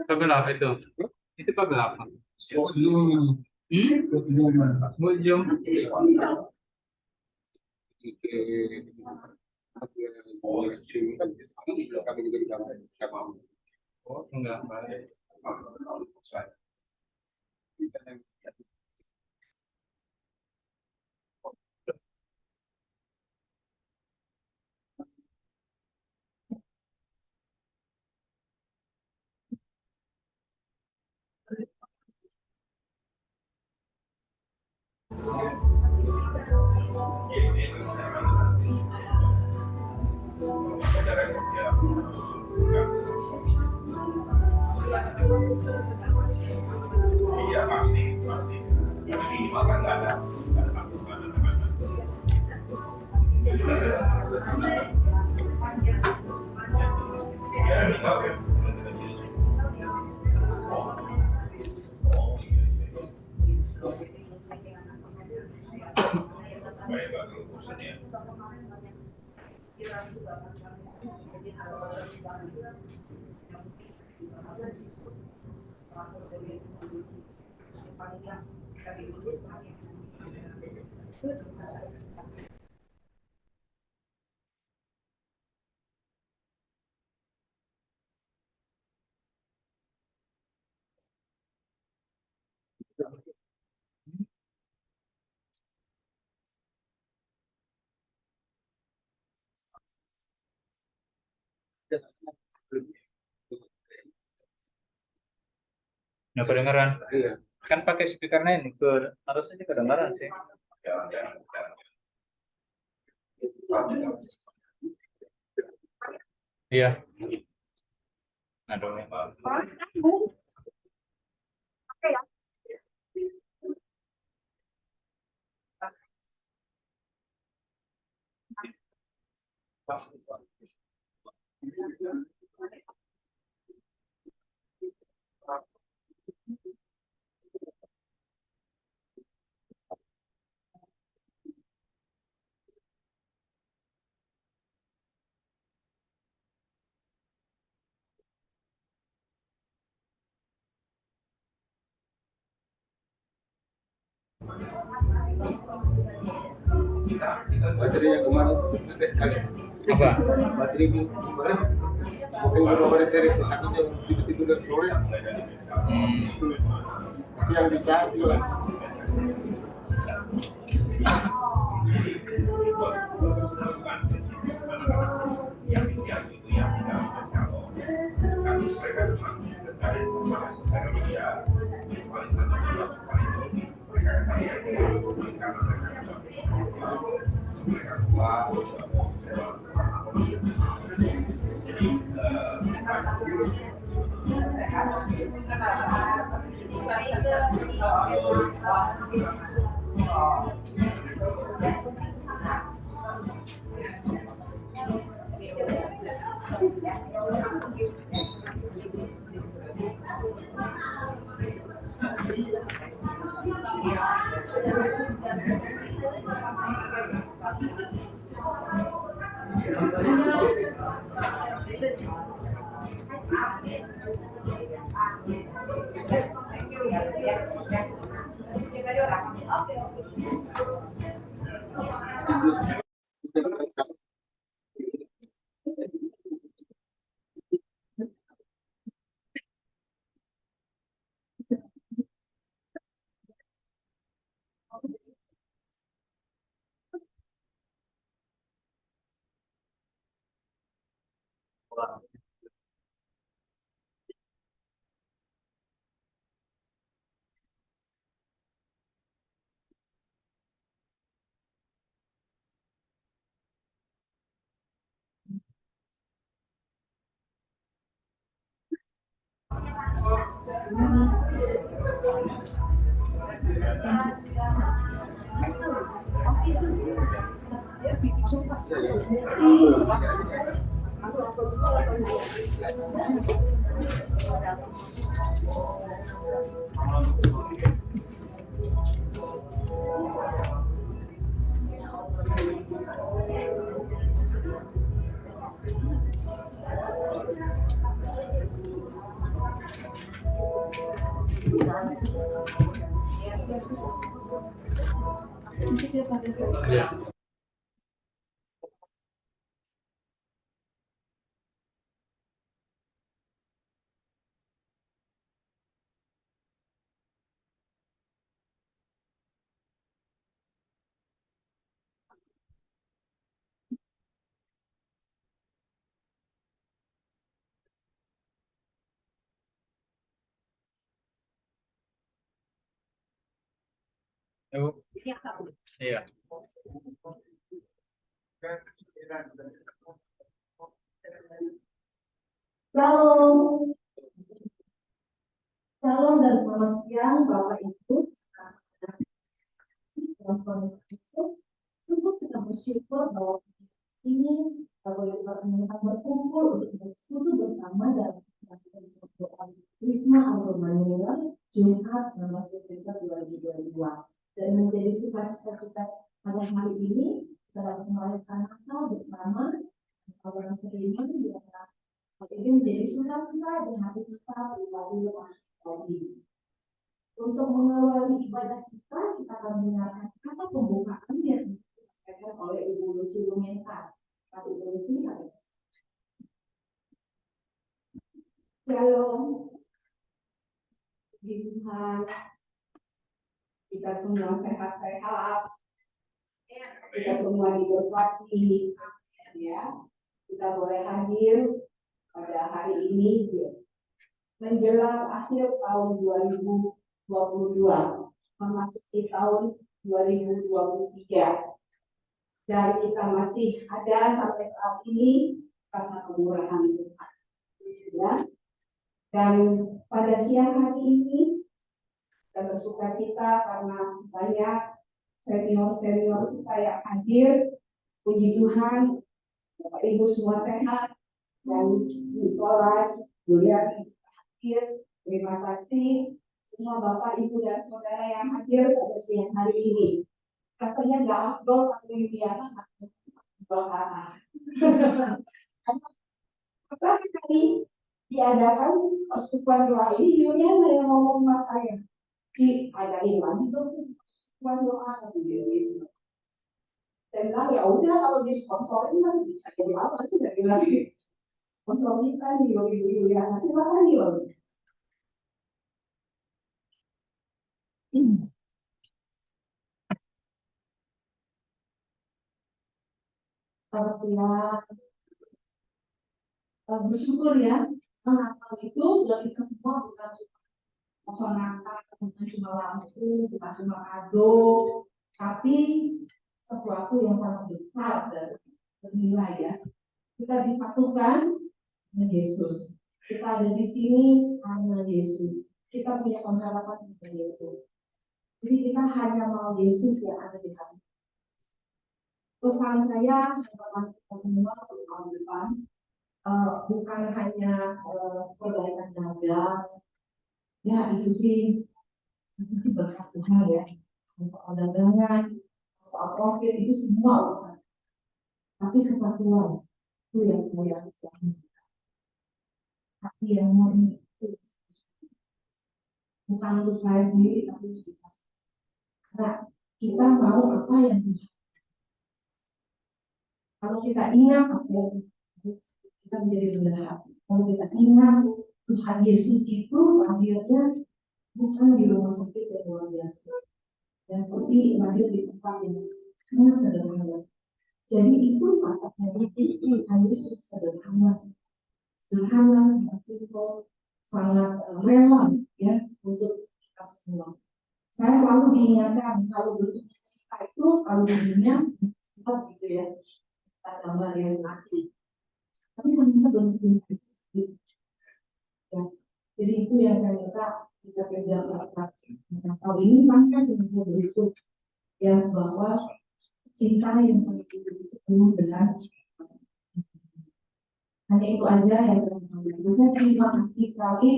Kabel apa itu? Itu kabel apa? Ujung. Oh, enggak. Iya pasti, pasti. Tapi ini makan nggak ada. Nggak kedengeran. Iya. Kan pakai speakernya ini ke harusnya kedengeran sih. Iya. Aduh. Baterai yang kemarin ada sekali. Apa? Baterai ini kemarin mungkin belum aparecer takutnya tiba-tiba udah sore. Tapi yang dicas juga. Ibu. Iya. Shalom, shalom dan selamat siang Bapak Ibu. Sungguh kita bersyukur bahwa ini boleh berkumpul untuk bersekutu bersama dalam doa Wisma Al-Manila Jumat 16 Desember 2022 dan menjadi sukacita kita pada hari ini dalam merayakan Natal bersama orang seiman di antara ini menjadi sukacita di hati kita pribadi lagi. Untuk mengawali ibadah kita akan mendengarkan kata pembukaan yang disampaikan oleh Ibu Lucy Lumentar. Ibu Lucy, Shalom. Puji Tuhan, kita semua sehat-sehat, kita semua diberkati, ya. Kita boleh hadir pada hari ini menjelang akhir tahun 2022, memasuki tahun 2023, dan kita masih ada sampai saat ini karena kemurahan Tuhan. Ya. Dan pada siang hari ini kita bersukacita karena banyak senior-senior kita yang hadir. Puji Tuhan, Bapak Ibu semua sehat, dan Nicholas, Julia hadir. Terima kasih semua Bapak Ibu dan Saudara yang hadir pada siang hari ini. Katanya nggak afdol atau Yuliana bahana. Pertama kali diadakan persekutuan doa ini, Yuliana yang ngomong sama saya, diadain lagi dong persekutuan doa gitu. Dan bilang ya udah kalau disponsorin masih bisa jalan lagi dari lagi. Untuk kita nih Yuliana silakan yuk. Ya, bersyukur ya, Natal itu bagi kita semua bukan cuma pohon Natal, bukan cuma lampu, bukan cuma kado, tapi sesuatu yang sangat besar dan bernilai ya. Kita disatukan dengan Yesus. Kita ada di sini karena Yesus. Kita punya pengharapan dengan Yesus. Jadi kita hanya mau Yesus yang ada di hati. Pesan saya kepada kita semua untuk tahun depan, bukan hanya perbaikan dagang, ya itu sih berkat Tuhan ya. Untuk dagangan, soal profit itu semua urusan. Tapi kesatuan itu yang saya lakukan. Tapi yang murni itu bukan untuk saya sendiri, tapi untuk kita. Karena kita mau apa yang Tuhan. Kalau kita ingat apa yang kita menjadi rendah hati. Kalau kita ingat Tuhan Yesus itu akhirnya bukan di rumah sakit yang luar biasa, dan tapi lahir di tempat yang sangat sederhana. Jadi itu maknanya Tuhan Yesus sederhana, sangat simpel, sangat rela ya untuk kita semua. Saya selalu diingatkan kalau bentuk cinta itu kalau di dunia gitu ya, kita gambar yang mati. Tapi ternyata bentuk cinta itu ya, Jadi itu yang saya minta kita pegang erat. Kalau ini sampai dengan berikut yang bahwa cinta yang positif itu penuh dengan hanya itu aja yang saya sampaikan. Saya terima kasih sekali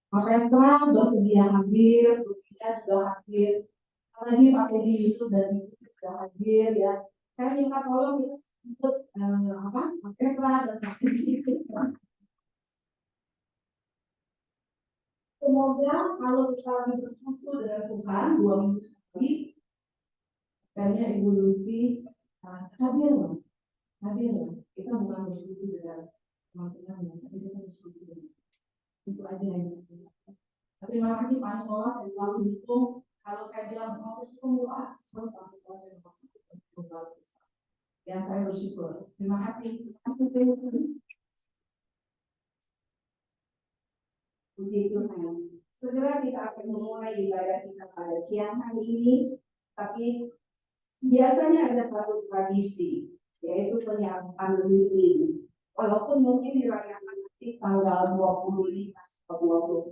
Pak Petra bersedia hadir, Rukia juga hadir, apalagi Pak Teddy Yusuf dan Ibu sudah hadir ya. Saya minta tolong kita untuk Pak Petra dan Pak Teddy. Semoga kalau kita lagi bersekutu dengan Tuhan 2 minggu sekali, kayaknya Ibu Lucy hadir loh. Kita bukan bersekutu dengan teman-teman, tapi kita bersekutu dengan itu aja yang saya lakukan. Terima kasih Pak Nikola, saya selalu dukung. Kalau saya bilang mau bersekutu, selalu Pak Nikola saya bersekutu. Yang saya bersyukur. Terima kasih. Puji Tuhan. Segera kita akan memulai ibadah kita pada siang hari ini, tapi biasanya ada satu tradisi, yaitu penyampaian ini. Walaupun mungkin dirayakan nanti tanggal 25 atau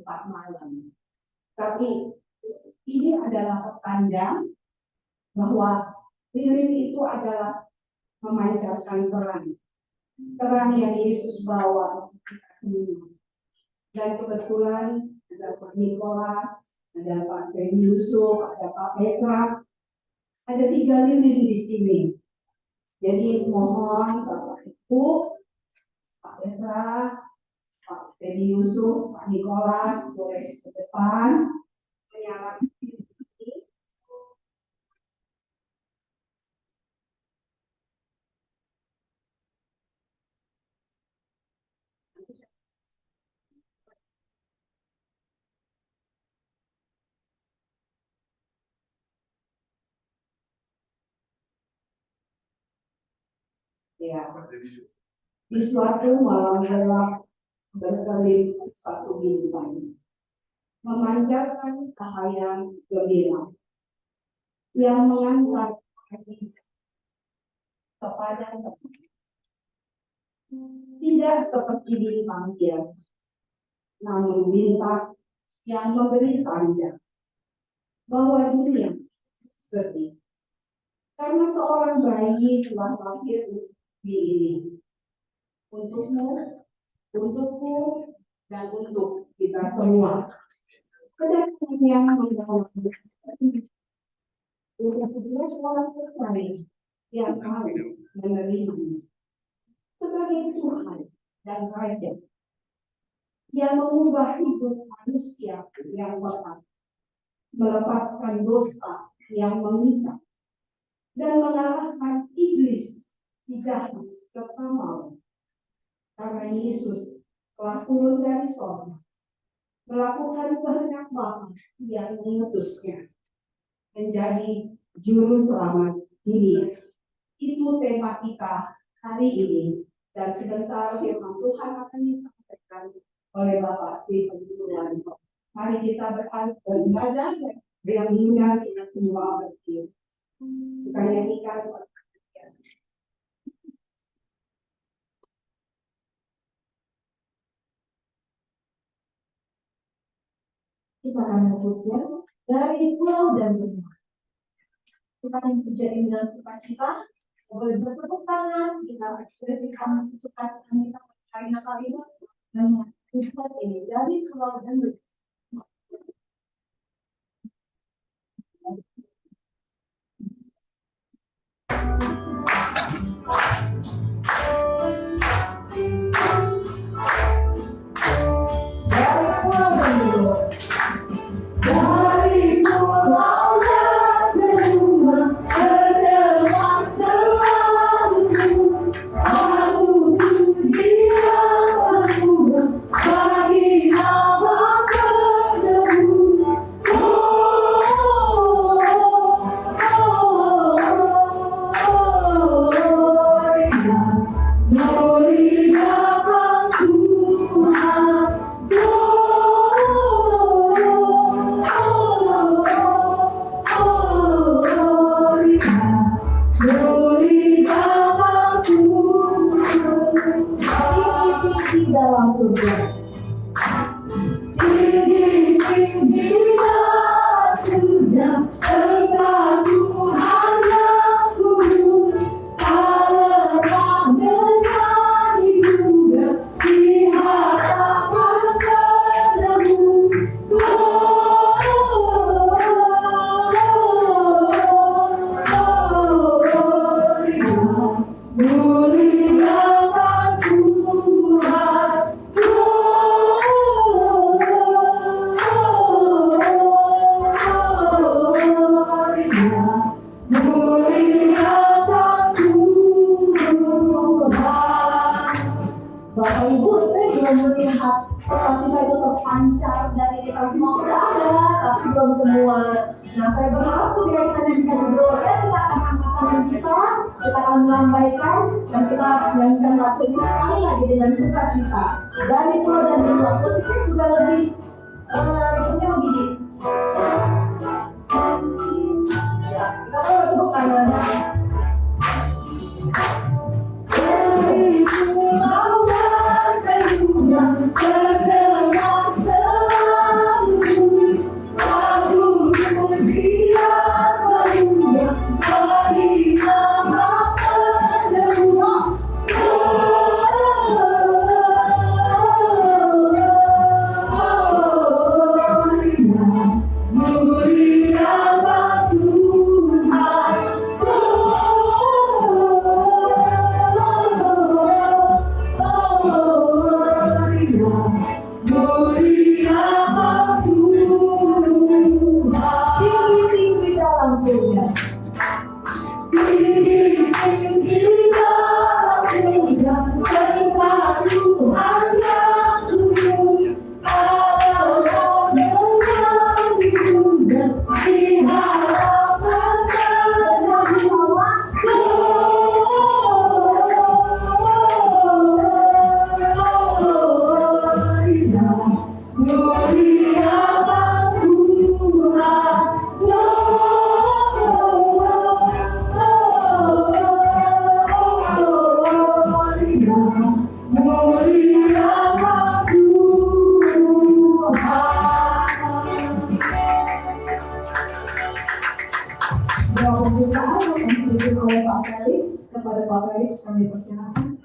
24 malam. Tapi ini adalah pertanda bahwa lilin itu adalah memancarkan terang. Terang yang Yesus bawa untuk kita semua. Dan kebetulan ada Pak Nikolas, ada Pak Teddy Yusuf, ada Pak Petra, ada 3 lilin di sini. Jadi mohon Bapak Ibu, Pak Petra, Pak Teddy Yusuf, Pak Nikolas boleh ke depan menyalakan ini. Ya, di suatu malam gelap berkelip satu bintang, memancarkan cahaya gemilang yang mengantar kepada teman. Tidak seperti bintang biasa, namun bintang yang memberi tanda bahwa dunia sedih karena seorang bayi telah lahir ini untukmu, untukku, dan untuk kita semua. Kedatangan yang membawa untuk kedua orang terbaik yang mau menerima sebagai Tuhan dan Raja yang mengubah hidup manusia yang kotor, melepaskan dosa yang mengikat, dan mengalahkan iblis jahat serta maut. Karena Yesus telah turun dari sorga, melakukan kehendak Bapa yang mengutusnya menjadi juru selamat dunia. Itu tema kita hari ini, dan sebentar firman Tuhan akan disampaikan oleh Bapak Stephen Purwanto. Mari kita beribadah dengan mengundang kita semua berdiri. Kita nyanyikan satu. Kita akan memuja dari pulau dan benua. Kita akan memuja dengan sukacita, boleh bertepuk tangan, kita ekspresikan sukacita kita karena kalimat dan Ustaz ini dari pulau dan benua. Bagi nama Muliakan Tuhan. Bapak Ibu, saya belum melihat sukacita itu terpancar dari kita semua. Sudah ada, tapi belum semua. Nah, saya berharap ketika kita nyanyikan berdoa, kita akan angkat tangan kita akan melambaikan, dan kita nyanyikan lagu ini sekali lagi dengan sukacita. Dari pulau dan benua, musiknya juga lebih, ritmenya lebih di. Ya, kita boleh tepuk tangannya. Kepada Pak Felix kami persilakan.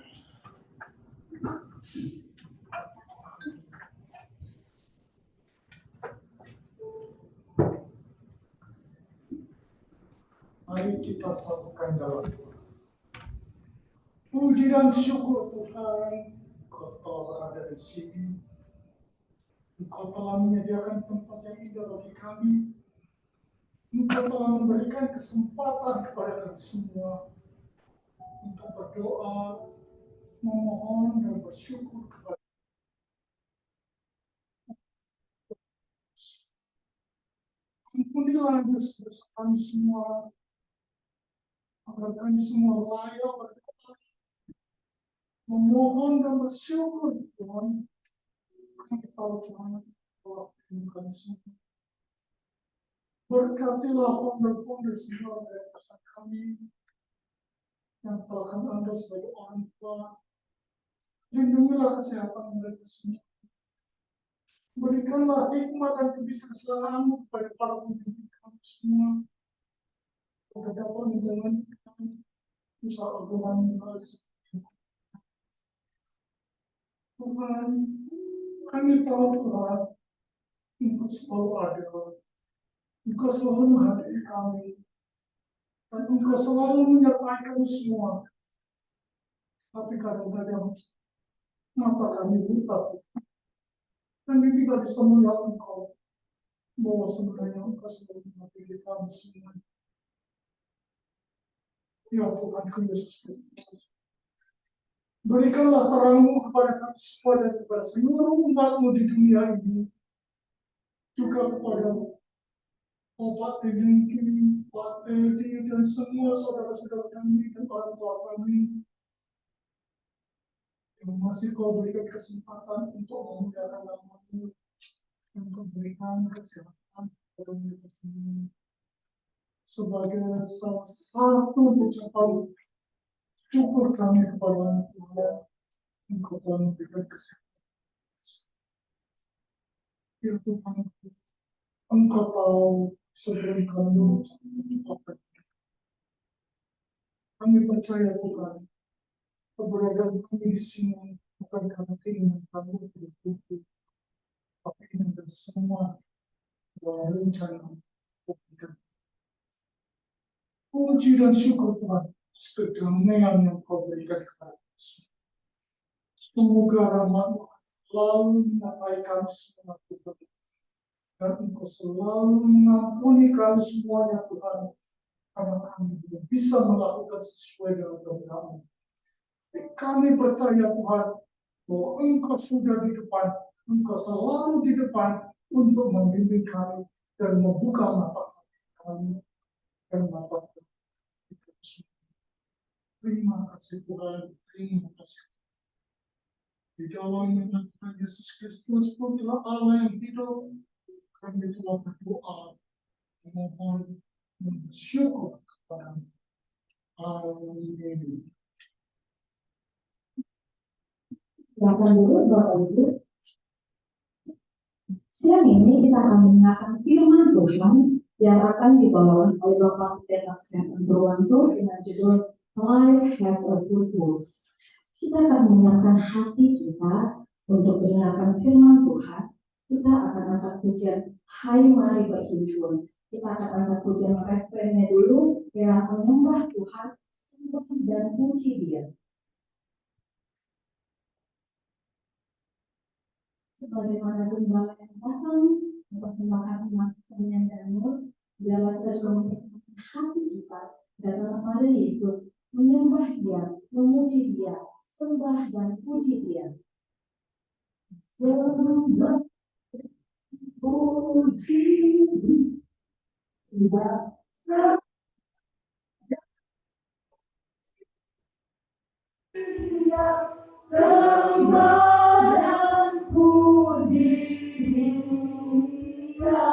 Mari kita satukan dalam doa. Puji dan syukur Tuhan, Kau telah berada di sini. Engkau telah menyediakan tempat yang indah bagi kami. Engkau telah memberikan kesempatan kepada kami semua untuk berdoa, memohon dan bersyukur kepada Ampunilah dosa-dosa kami semua, agar kami semua layak berdoa, memohon dan bersyukur Tuhan. Kami tahu Tuhan bahwa kami semua. Berkatilah pondok-pondok semua dari pesan kami yang telah kami anggap sebagai orang tua. Lindungilah kesehatan mereka semua. Berikanlah hikmat dan kebijaksanaan kepada para pemimpin kami semua, agar dapat menjalankan usaha agama mereka. Tuhan, kami tahu Tuhan, Engkau selalu ada, Engkau selalu menghadiri kami, dan Engkau selalu menyertai kami semua. Tapi kadang-kadang mata kami buta. Kami tidak bisa melihat Engkau, bahwa sebenarnya Engkau sudah mengasihi kami semua. Ya Tuhan Yesus Kristus, berikanlah terang-Mu kepada kami semua dan kepada seluruh umat-Mu di dunia ini, juga kepada Bapak Teddy, Pak Teddy, dan semua saudara-saudara kami dan orang tua kami yang masih Kau berikan kesempatan untuk memuliakan nama-Mu, yang Kau berikan kesehatan kepada mereka semua. Sebagai salah satu ucapan syukur kami kepada Tuhan, Engkau telah memberikan kesehatan. Ya Tuhan, Engkau tahu sebelum kami percaya Tuhan, keberadaan kami di sini bukan karena keinginan kami untuk berkumpul, tapi ini adalah semua dalam rencana Tuhan. Puji dan syukur Tuhan, kedamaian yang Kau berikan kepada kami. Semoga rahmat-Mu selalu menyertai kami semua Tuhan, dan Engkau selalu mengampuni kami semuanya Tuhan, karena kami kami belum bisa melakukan sesuai dengan kebenaran. Kami percaya Tuhan bahwa Engkau sudah di depan, Engkau selalu di depan untuk membimbing kami dan membuka mata kami dan mata kami. Terima kasih Tuhan, terima kasih. Di dalam nama Tuhan Yesus Kristus, Putra Allah yang hidup, kami telah berdoa, memohon, dan bersyukur kepada-Mu. Amin. Silakan dulu Bapak Ibu. Siang ini kita akan mendengarkan firman Tuhan yang akan dibawakan oleh Bapak Pendeta Stephen Purwanto dengan judul Life Has a Purpose. Kita akan menyiapkan hati kita untuk mendengarkan firman Tuhan. Kita akan angkat pujian Hai Mari Berhimpun. Kita akan angkat pujian refrennya dulu, yang menyembah Tuhan, sembah dan puji Dia. Sebagaimana gembala yang datang mempersembahkan emas, kemenyan dan mur, biarlah kita juga mempersembahkan hati kita datang kepada Yesus, menyembah Dia, memuji Dia, sembah dan puji Dia. Sembah, puji Dia, sembah Dia, sembah dan puji Dia.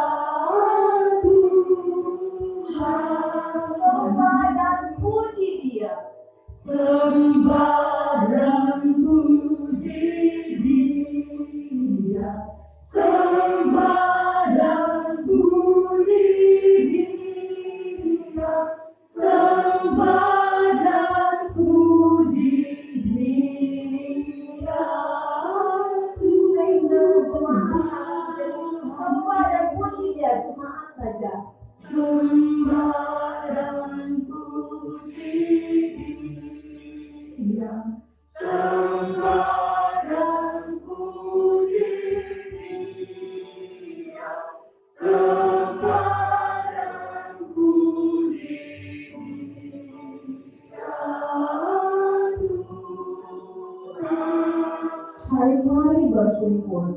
Sembah dan puji Dia, sembah dan puji Dia, sembah dan puji Dia, sembah dan puji Dia. Sehingga jemaat sembah dan puji Dia, jemaat saja. Sembah dan puji Dia, sembah dan puji Dia, sembah dan puji Dia. Hai mari berkumpul,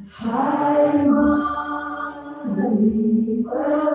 hai mari berkumpul.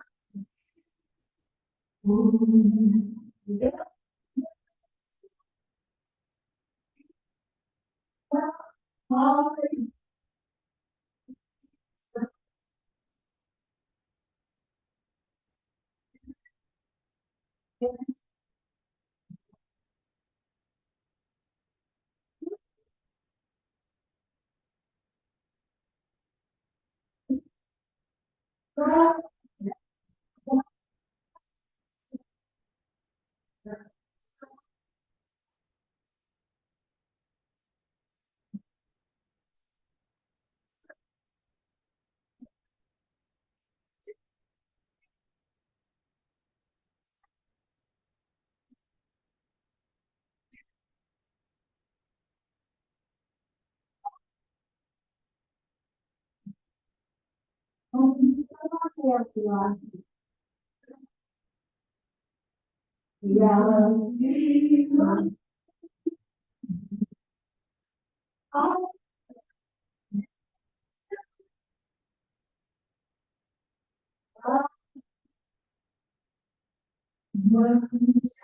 Ya Tuhan, yang dimana manusia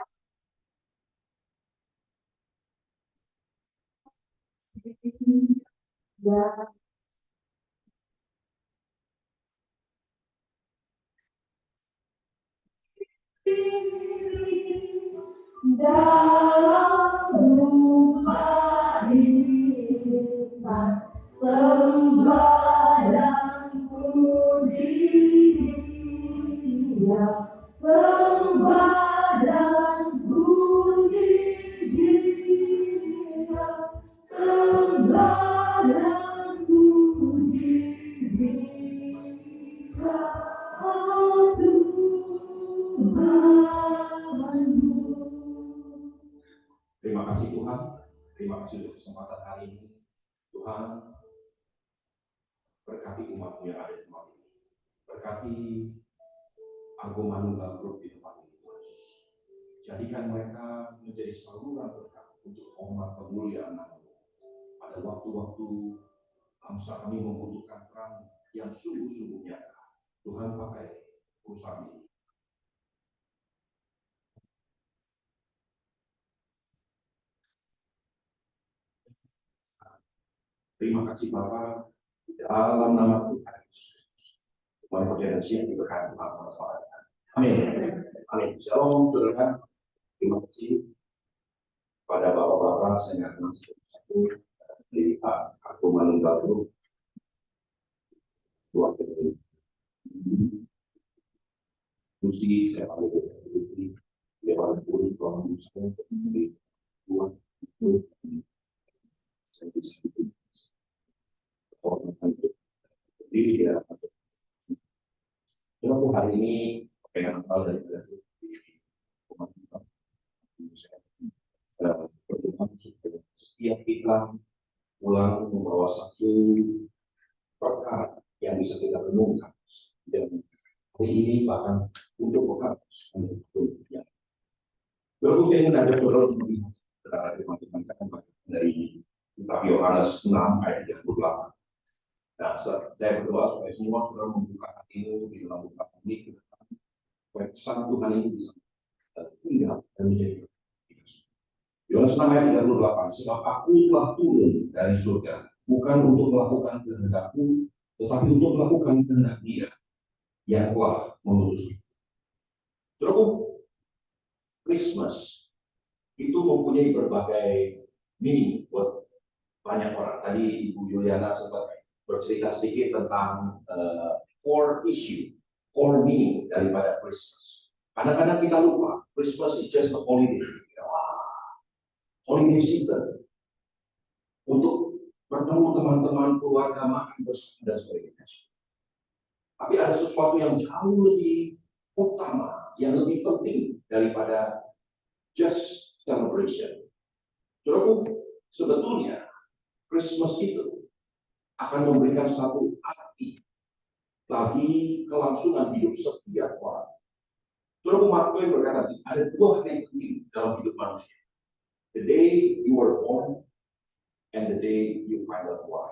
dan dalam rumah insan sembah dan puji Dia, sembah dan puji Dia, sembah dan puji Dia. Terima kasih Tuhan, terima kasih untuk kesempatan hari ini. Tuhan, berkati umat-Mu yang ada di tempat ini. Berkati Agung Manunggal Group di tempat ini, Tuhan Yesus. Jadikan mereka menjadi saluran berkat untuk hormat kemuliaan nama-Mu. Pada waktu-waktu bangsa kami membutuhkan terang yang sungguh-sungguh nyata, Tuhan pakai perusahaan ini. Terima kasih Bapa, dalam nama Tuhan Yesus. Tuhan percaya dan siap diberkati Tuhan. Amin. Amin. Shalom, saudara. Terima kasih pada bapak-bapak, saya akan satu dari Pak Aku Manunggal dulu. Dua kali. Mesti saya pakai ini. Dia pakai pulih kalau saya di dua itu saya bisa orang itu. Jadi ya. Jadi hari ini pengen hal dari setiap kita pulang membawa satu perkara yang bisa kita renungkan dan hari ini bahkan untuk bekal yang berikut ingin ada beberapa teman-teman dari kitab Yohanes 6 ayat 38. Nah, saya berdoa supaya semua saudara membuka hatimu di dalam buka ini supaya pesan Tuhan ini bisa tinggal dan menjadi. Yohanes 6 ayat 38, sebab aku telah turun dari surga, bukan untuk melakukan kehendakku, tetapi untuk melakukan kehendak Dia yang telah mengutusku. Terus, Christmas itu mempunyai berbagai meaning buat banyak orang. Tadi Ibu Juliana sempat bercerita sedikit tentang core issue, core meaning daripada Christmas. Kadang-kadang kita lupa, Christmas is just a holiday. Holiday season untuk bertemu teman-teman, keluarga, makan bersama dan sebagainya. Tapi ada sesuatu yang jauh lebih utama, yang lebih penting daripada just celebration. Jadi sebetulnya Christmas itu akan memberikan satu arti bagi kelangsungan hidup setiap orang. Saudara Mark Twain berkata, ada dua hal yang penting dalam hidup manusia. The day you were born and the day you find out why.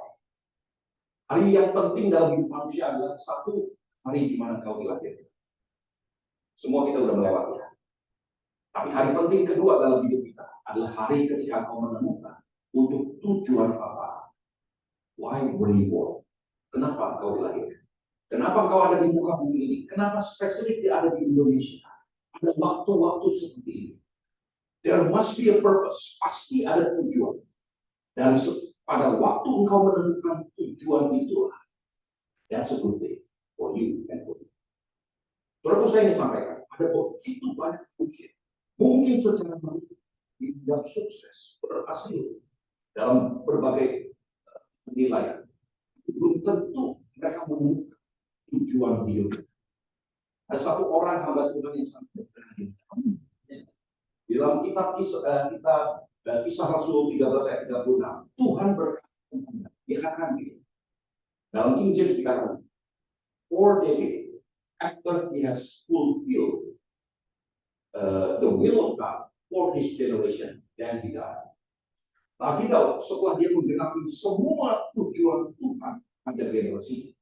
Hari yang penting dalam hidup manusia adalah satu hari di mana kau dilahirkan. Semua kita sudah melewati. Tapi hari penting kedua dalam hidup kita adalah hari ketika kau menemukan untuk tujuan apa. Why were you born? Kenapa kau dilahirkan? Kenapa kau ada di muka bumi ini? Kenapa spesifik ada di Indonesia? Ada waktu-waktu seperti ini. There must be a purpose. Pasti ada tujuan. Dan pada waktu engkau menemukan tujuan itulah, that's a good day for you and for me. Saudara, saya ingin sampaikan, ada begitu banyak mungkin secara tidak sukses, berhasil dalam berbagai penilaian. Belum tentu mereka menemukan tujuan hidup. Ada satu orang hamba Tuhan yang sangat berani. Di dalam kitab Kisah Rasul 13 ayat 36, Tuhan berkata, dikatakan begini. Dalam King James dikatakan, for David, after he has fulfilled the will of God for his generation, then he died. Bagi Daud, setelah dia menggenapi semua tujuan Tuhan pada generasi,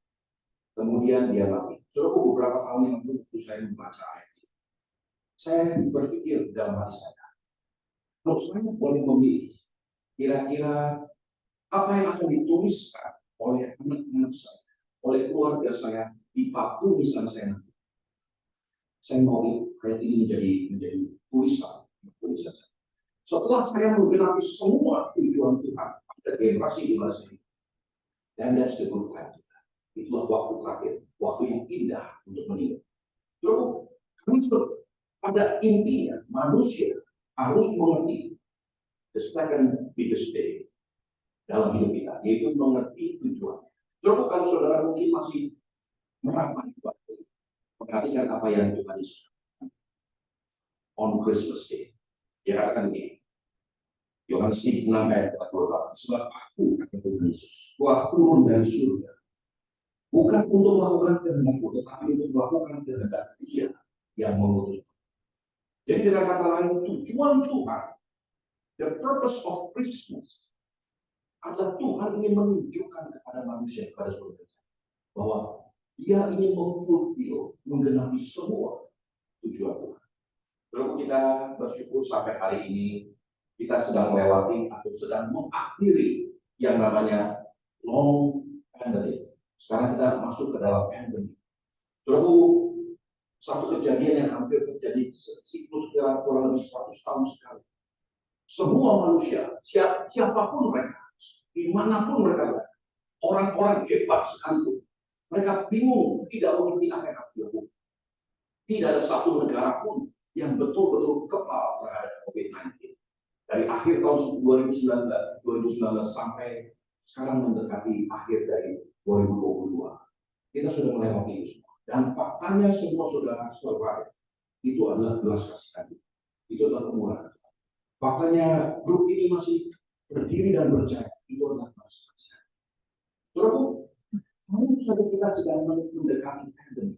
kemudian dia mati. Saudara, beberapa tahun yang lalu saya membaca ayat ini, saya berpikir dalam hati saya, kalau saya boleh memilih, kira-kira apa yang akan dituliskan oleh anak-anak saya, oleh keluarga saya di batu nisan saya nanti. Saya mau ayat ini menjadi tulisan saya. Setelah saya menggenapi semua tujuan Tuhan pada generasi di mana saya, dan that's the good time. Itulah waktu terakhir, waktu yang indah untuk meninggal. Terus pada intinya manusia harus mengerti the second biggest day dalam hidup kita, yaitu mengerti tujuan. Terus kalau saudara mungkin masih merapat waktu, perhatikan apa yang Tuhan Yesus on Christmas Day. Dia katakan begini, Yohanes 6 ayat 48, sebab aku, kata Tuhan Yesus, telah turun dari surga, bukan untuk melakukan kehendakku, tetapi untuk melakukan kehendak Dia yang mengutus. Jadi dengan kata lain, tujuan Tuhan, the purpose of Christmas, adalah Tuhan ingin menunjukkan kepada manusia, kepada saudara, bahwa Dia ingin memfulfill, menggenapi semua tujuan Tuhan. Lalu kita bersyukur sampai hari ini kita sedang melewati atau sedang mengakhiri yang namanya long pandemic. Sekarang kita masuk ke dalam pandemic. Lalu satu kejadian yang hampir terjadi siklus kurang lebih 100 tahun sekali. Semua manusia, siapapun mereka, dimanapun mereka berada, orang-orang hebat sekalipun, mereka bingung, tidak mengerti apa yang harus dilakukan. Tidak ada satu negara pun yang betul-betul kebal terhadap COVID-19. Dari akhir tahun 2019 sampai sekarang mendekati akhir dari 2022. Kita sudah melewati itu semua. Dan faktanya semua sudah survive. Itu adalah belas kasihan. Itu adalah kemurahan. Faktanya grup ini masih berdiri dan berjaya. Itu adalah belas kasihan. Saudaraku, mungkin saja kita sedang mendekati pandemi.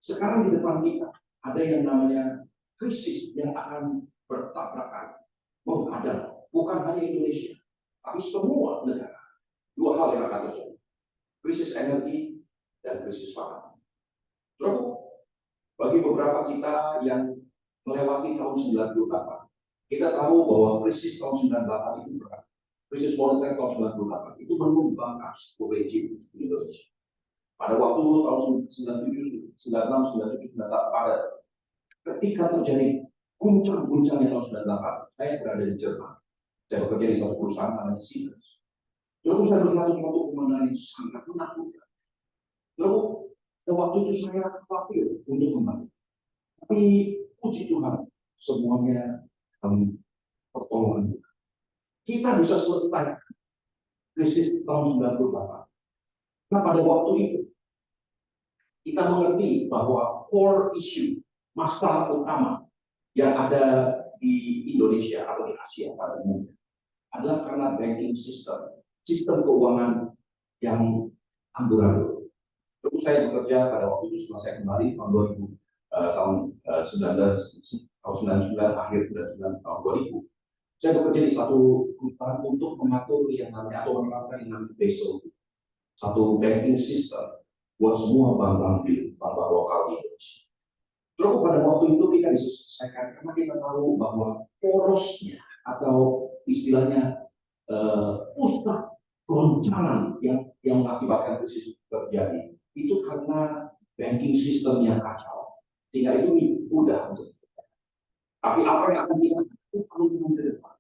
Sekarang di depan kita ada yang namanya krisis yang akan bertabrakan, menghadang bukan hanya Indonesia, tapi semua negara. Dua hal yang akan terjadi: krisis energi dan krisis pangan. Lalu, bagi beberapa kita yang melewati tahun 98, kita tahu bahwa krisis tahun 98 itu berat. Krisis moneter tahun 98 itu menumbangkan sebuah rejim di Indonesia. Pada waktu tahun 97, 96, 97, 98, pada ketika terjadi guncang-guncangnya tahun 98, saya berada di Jerman. Saya bekerja di satu perusahaan namanya Siemens. Lalu saya melihat suatu pemandangan yang sangat menakutkan. Lalu waktu itu saya khawatir untuk kembali. Tapi puji Tuhan, semuanya pertolongan Tuhan. Kita bisa selesai krisis tahun 98. Nah, pada waktu itu kita mengerti bahwa core issue, masalah utama yang ada di Indonesia atau di Asia pada umumnya adalah karena banking system, sistem keuangan yang amburadul. Lalu saya bekerja pada waktu itu setelah saya kembali tahun 2000, tahun 99 akhir 99 tahun 2000. Saya bekerja di satu perusahaan untuk mengatur yang namanya atau menerapkan yang namanya BESO, satu banking system buat semua bank-bank lokal di Indonesia. Lalu pada waktu itu kita diselesaikan karena kita tahu bahwa porosnya atau istilahnya pusat goncangan yang mengakibatkan krisis terjadi itu karena banking system yang kacau, sehingga itu mudah untuk kita. Tapi apa yang akan kita lakukan ke depan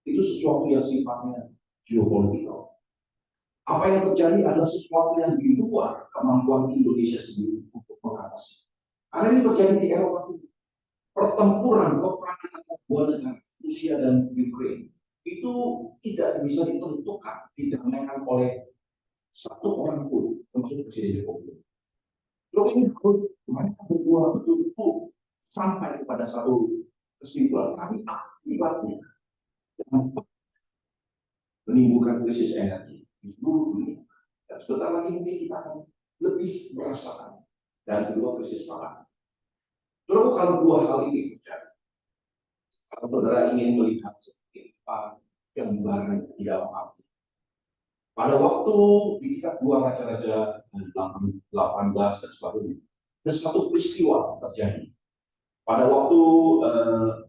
itu sesuatu yang sifatnya geopolitikal. Apa yang terjadi adalah sesuatu yang di luar kemampuan Indonesia sendiri untuk mengatasi. Karena ini terjadi di Eropa. Pertempuran peperangan antara dua negara, Rusia dan Ukraina, itu tidak bisa ditentukan, didamaikan oleh satu orang pun, termasuk Presiden Jokowi. Lalu ini harus mereka berdua betul-betul sampai kepada satu kesimpulan. Tapi akibatnya menimbulkan krisis energi di seluruh dunia. Dan sebentar lagi mungkin kita akan lebih merasakan. Dan kedua, krisis pangan. Lalu kalau dua hal ini terjadi, kalau saudara ingin melihat seperti apa gambaran di dalam hati. Pada waktu di tingkat dua raja-raja 18 dan sebagainya, ada satu peristiwa terjadi. Pada waktu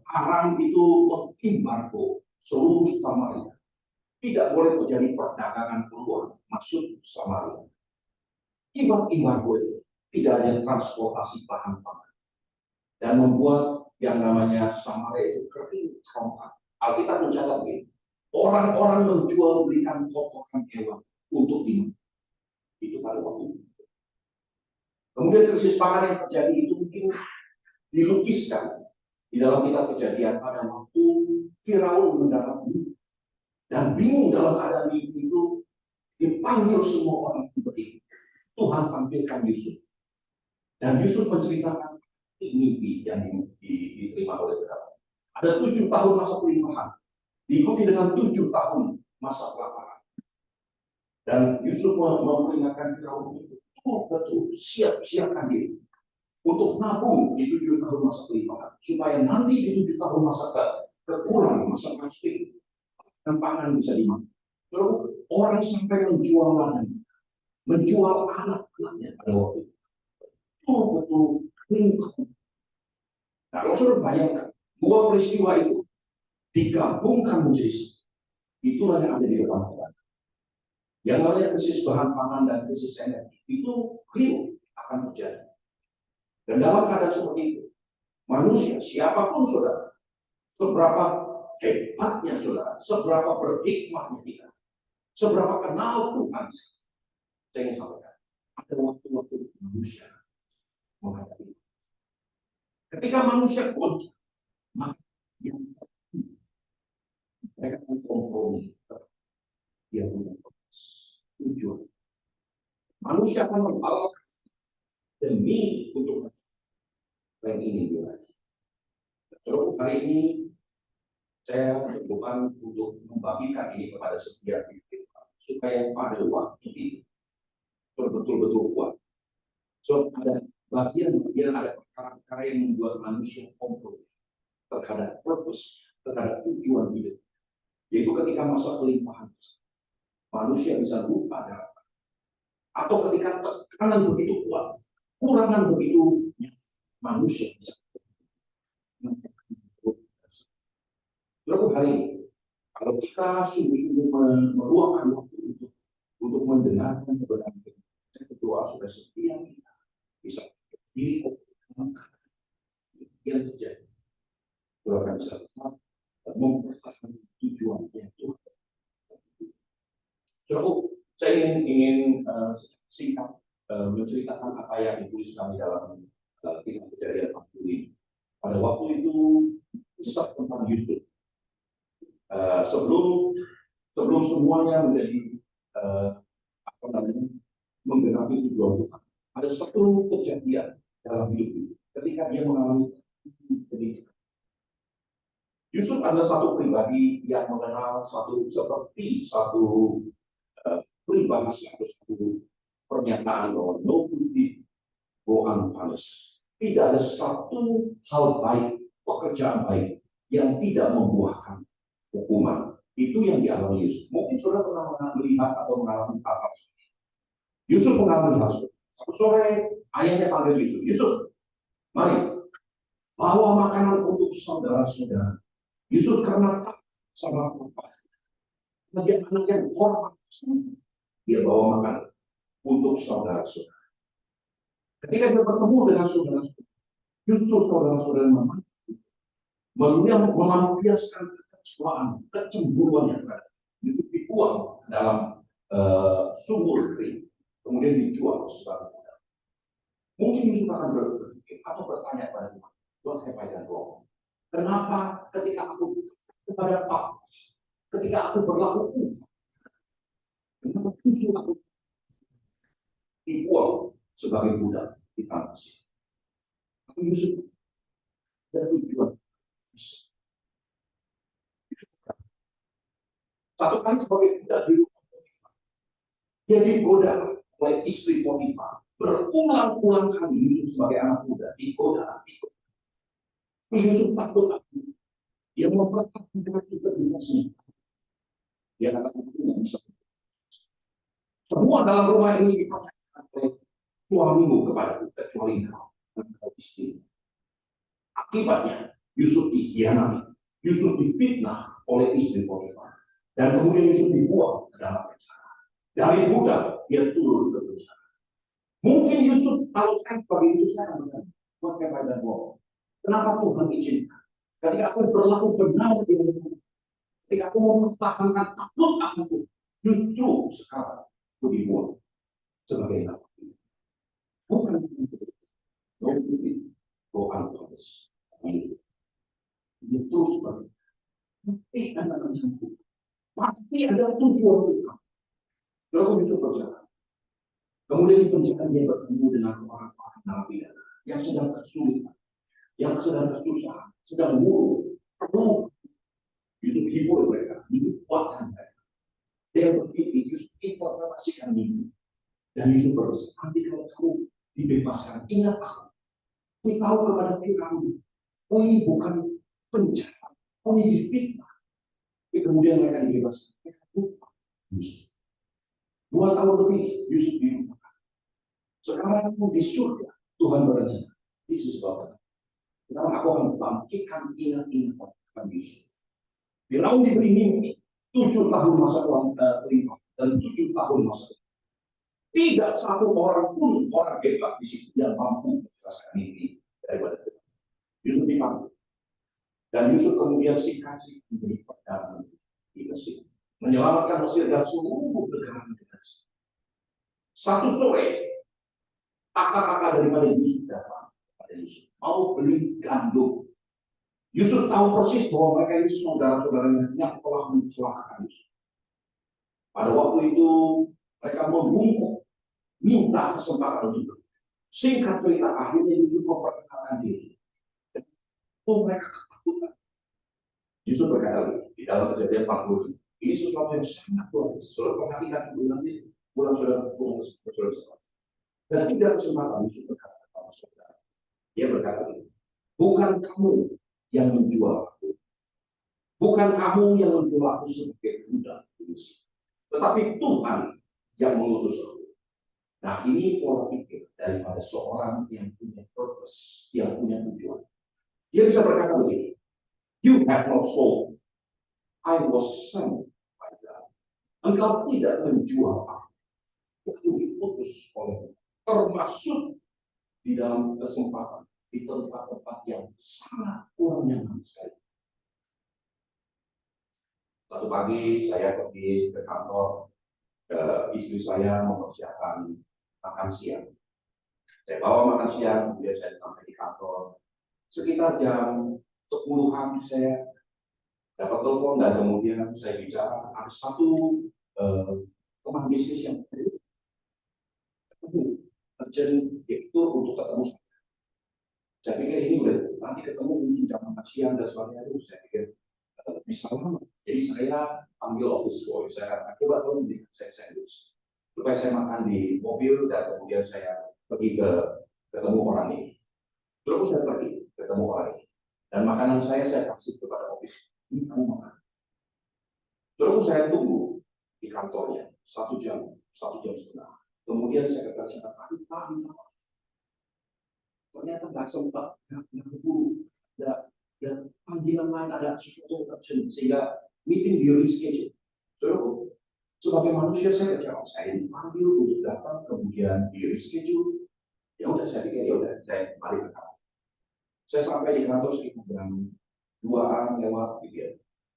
Aram itu mengembargo seluruh Samaria, tidak boleh terjadi perdagangan keluar masuk Samaria. Akibat embargo itu tidak ada transportasi bahan pangan dan membuat yang namanya Samaria itu kering kerontang. Alkitab mencatat begini, orang-orang menjual belikan kotoran hewan untuk dimakan. Itu pada waktu itu. Kemudian krisis pangan yang terjadi itu mungkin dilukiskan di dalam kitab Kejadian pada waktu Firaun mendapat mimpi dan bingung dalam keadaan mimpi itu, dipanggil semua orang seperti Tuhan tampilkan Yusuf dan Yusuf menceritakan mimpi yang diterima oleh Firaun. Ada 7 tahun masa pelimpahan diikuti dengan 7 tahun masa kelaparan, dan Yusuf memperingatkan Firaun itu betul siapkan diri. untuk nabung di 7 tahun masa kelimpahan, supaya nanti di 7 tahun masa kekurangan, masa miskin, dan pangan bisa dimakan. Lalu orang sampai menjual ladang, menjual anak-anaknya pada waktu itu. Betul-betul kelimpahan. Nah, kalau sudah bayangkan, dua peristiwa itu digabungkan menjadi satu. Itulah yang ada di depan kita. Yang namanya krisis bahan pangan dan krisis energi itu real akan terjadi. Dan dalam keadaan seperti itu, manusia, siapapun saudara, seberapa hebatnya saudara, seberapa berhikmahnya kita, seberapa kenal Tuhan, saya ingin sampaikan, ada waktu-waktu manusia menghadapi. Ketika manusia goncang, maka yang mereka akan kompromi, dia punya tujuan. Manusia akan membawa demi untuk yang ini juga. Terus hari ini saya berdoa untuk membagikan ini kepada setiap kita supaya pada waktu itu betul-betul kuat. So ada bagian-bagian, ada perkara-perkara yang membuat manusia kompromi terhadap purpose, terhadap tujuan hidup. Yaitu ketika masa kelimpahan manusia bisa lupa atau ketika tekanan begitu kuat, kurangan begitu, manusia bisa. Lalu hari ini, kalau kita sungguh-sungguh meluangkan waktu untuk mendengarkan kebenaran, saya berdoa supaya setiap kita bisa diri yang terjadi. Doakan bisa tetap mempertahankan tujuan yang Tuhan. Lalu saya ingin singkat menceritakan apa yang dituliskan di dalam kitab Kejadian 40. Pada waktu itu kisah tentang Yusuf. Sebelum semuanya menjadi menggenapi tujuan Tuhan, ada satu kejadian dalam hidup itu ketika dia mengalami pendidikan. Yusuf adalah satu pribadi yang mengenal seperti satu peribahasa atau satu pernyataan bahwa no good deed go unpunished. Tidak ada satu hal baik, pekerjaan baik yang tidak membuahkan hukuman. Itu yang dialami Yusuf. Mungkin saudara pernah melihat atau mengalami hal seperti itu. Yusuf mengalami hal seperti itu. Satu sore ayahnya panggil Yusuf. Yusuf, mari bawa makanan untuk saudara-saudara. Yusuf karena tak sama apa. Dia anak yang hormat. Dia bawa makanan untuk saudara-saudara. Ketika dia bertemu dengan saudara-saudara, justru saudara-saudara melampiaskan kekecewaan, kecemburuan yang ada, itu dibuang dalam sumur kering, kemudian dijual secara mudah. Mungkin Yusuf akan berpikir atau bertanya pada Tuhan, Tuhan saya bayar dong. Kenapa ketika aku kepada Pak, ketika aku berlaku kenapa Yusuf aku dibuang sebagai budak di tanah Mesir? Tapi Yusuf ada tujuan. Satu kali sebagai budak di rumah Potifar, dia digoda oleh istri Potifar. Berulang-ulang kali Yusuf sebagai anak muda digoda. Yusuf takut. Dia mempertahankan integritasnya. Dia katakan tidak bisa. Semua dalam rumah ini dipercayakan oleh suamimu kepadaku kecuali engkau istri. Akibatnya Yusuf dikhianati, Yusuf difitnah oleh istri Potifar, dan kemudian Yusuf dibuang ke dalam penjara. Dari budak dia turun ke penjara. Mungkin Yusuf kalau kan sebagai Yusuf saya berkata, buat kepada bohong. Kenapa Tuhan izinkan? Ketika aku berlaku benar di dunia, ketika aku mempertahankan takut aku, justru sekarang aku dibuang sebagai nabi. Bukan itu. Bukan terus. Itu sebagai pasti akan mencampur. Pasti ada tujuan Tuhan. Lalu itu berjalan. Kemudian di penjara dia bertemu dengan orang-orang narapidana yang sedang kesulitan, yang sedang kesusahan, sedang buruk, perlu Yusuf hibur mereka, dikuatkan mereka. Dia berpikir Yusuf interpretasikan mimpi, dan Yusuf berpesan, nanti kalau kamu dibebaskan, ingat aku. Beritahu kepada Firaun, oh ini bukan penjahat, oh ini difitnah. Tapi kemudian mereka dibebaskan. Mereka lupa Yusuf. 2 tahun lebih Yusuf dilupakan. Sekarang di surga Tuhan berencana. Yesus berkata, sekarang aku akan bangkitkan ingat-ingatan Yusuf. Firaun diberi mimpi 7 tahun masa terima dan 7 tahun masa. Tidak satu orang pun orang hebat di situ yang mampu menjelaskan mimpi daripada Firaun. Yusuf dipanggil. Dan Yusuf kemudian singkatnya menjadi perdana di Mesir, menyelamatkan Mesir dan seluruh negara-negara. Satu sore, kakak-kakak daripada Yusuf datang kepada Yusuf, mau beli gandum. Yusuf tahu persis bahwa mereka ini saudara-saudaranya yang telah mencelakakan Yusuf. Pada waktu itu mereka membungkuk, minta kesempatan untuk. Singkat cerita, akhirnya Yusuf memperkenalkan diri. Mereka ketakutan. Yusuf berkata di dalam Kejadian 40, ini sesuatu yang sangat luar biasa. Saudara perhatikan nanti pulang saudara. Dan tidak kesempatan Yusuf berkata kepada saudara. Dia berkata, bukan kamu yang menjual aku, bukan kamu yang menjual aku sebagai budak, tetapi Tuhan yang mengutus aku. Nah, ini pola pikir daripada seorang yang punya purpose, yang punya tujuan. Dia bisa berkata begini, you have not sold, I was sent by God. Engkau tidak menjual aku, aku diputus oleh, termasuk di dalam kesempatan, di tempat-tempat yang sangat kurang nyaman sekali. Satu pagi saya pergi ke kantor, istri saya mempersiapkan makan siang. Saya bawa makan siang, kemudian saya sampai di kantor. Sekitar jam 10-an saya dapat telepon dan kemudian saya bicara, ada satu teman bisnis yang urgent itu untuk ketemu saya. Saya pikir ini udah nanti ketemu mungkin jam makan siang dan sebagainya itu saya pikir bisa lama. Jadi saya ambil office boy, saya coba tolong berikan saya sandwich supaya saya makan di mobil dan kemudian saya pergi ketemu orang ini. Terus saya pergi ketemu orang ini dan makanan saya kasih kepada office. Ini kamu makan. Terus saya tunggu di kantornya 1 jam, 1 jam setengah. Kemudian saya katakan, aduh, ternyata nggak sempat, nggak keburu, ada panggilan lain, ada sesuatu urgent sehingga meeting di reschedule. Terus sebagai manusia saya kecewa, saya dipanggil untuk datang, kemudian di reschedule. Ya udah saya pikir, ya udah saya balik ke kantor. Saya sampai di kantor sekitar jam 2-an lewat gitu ya.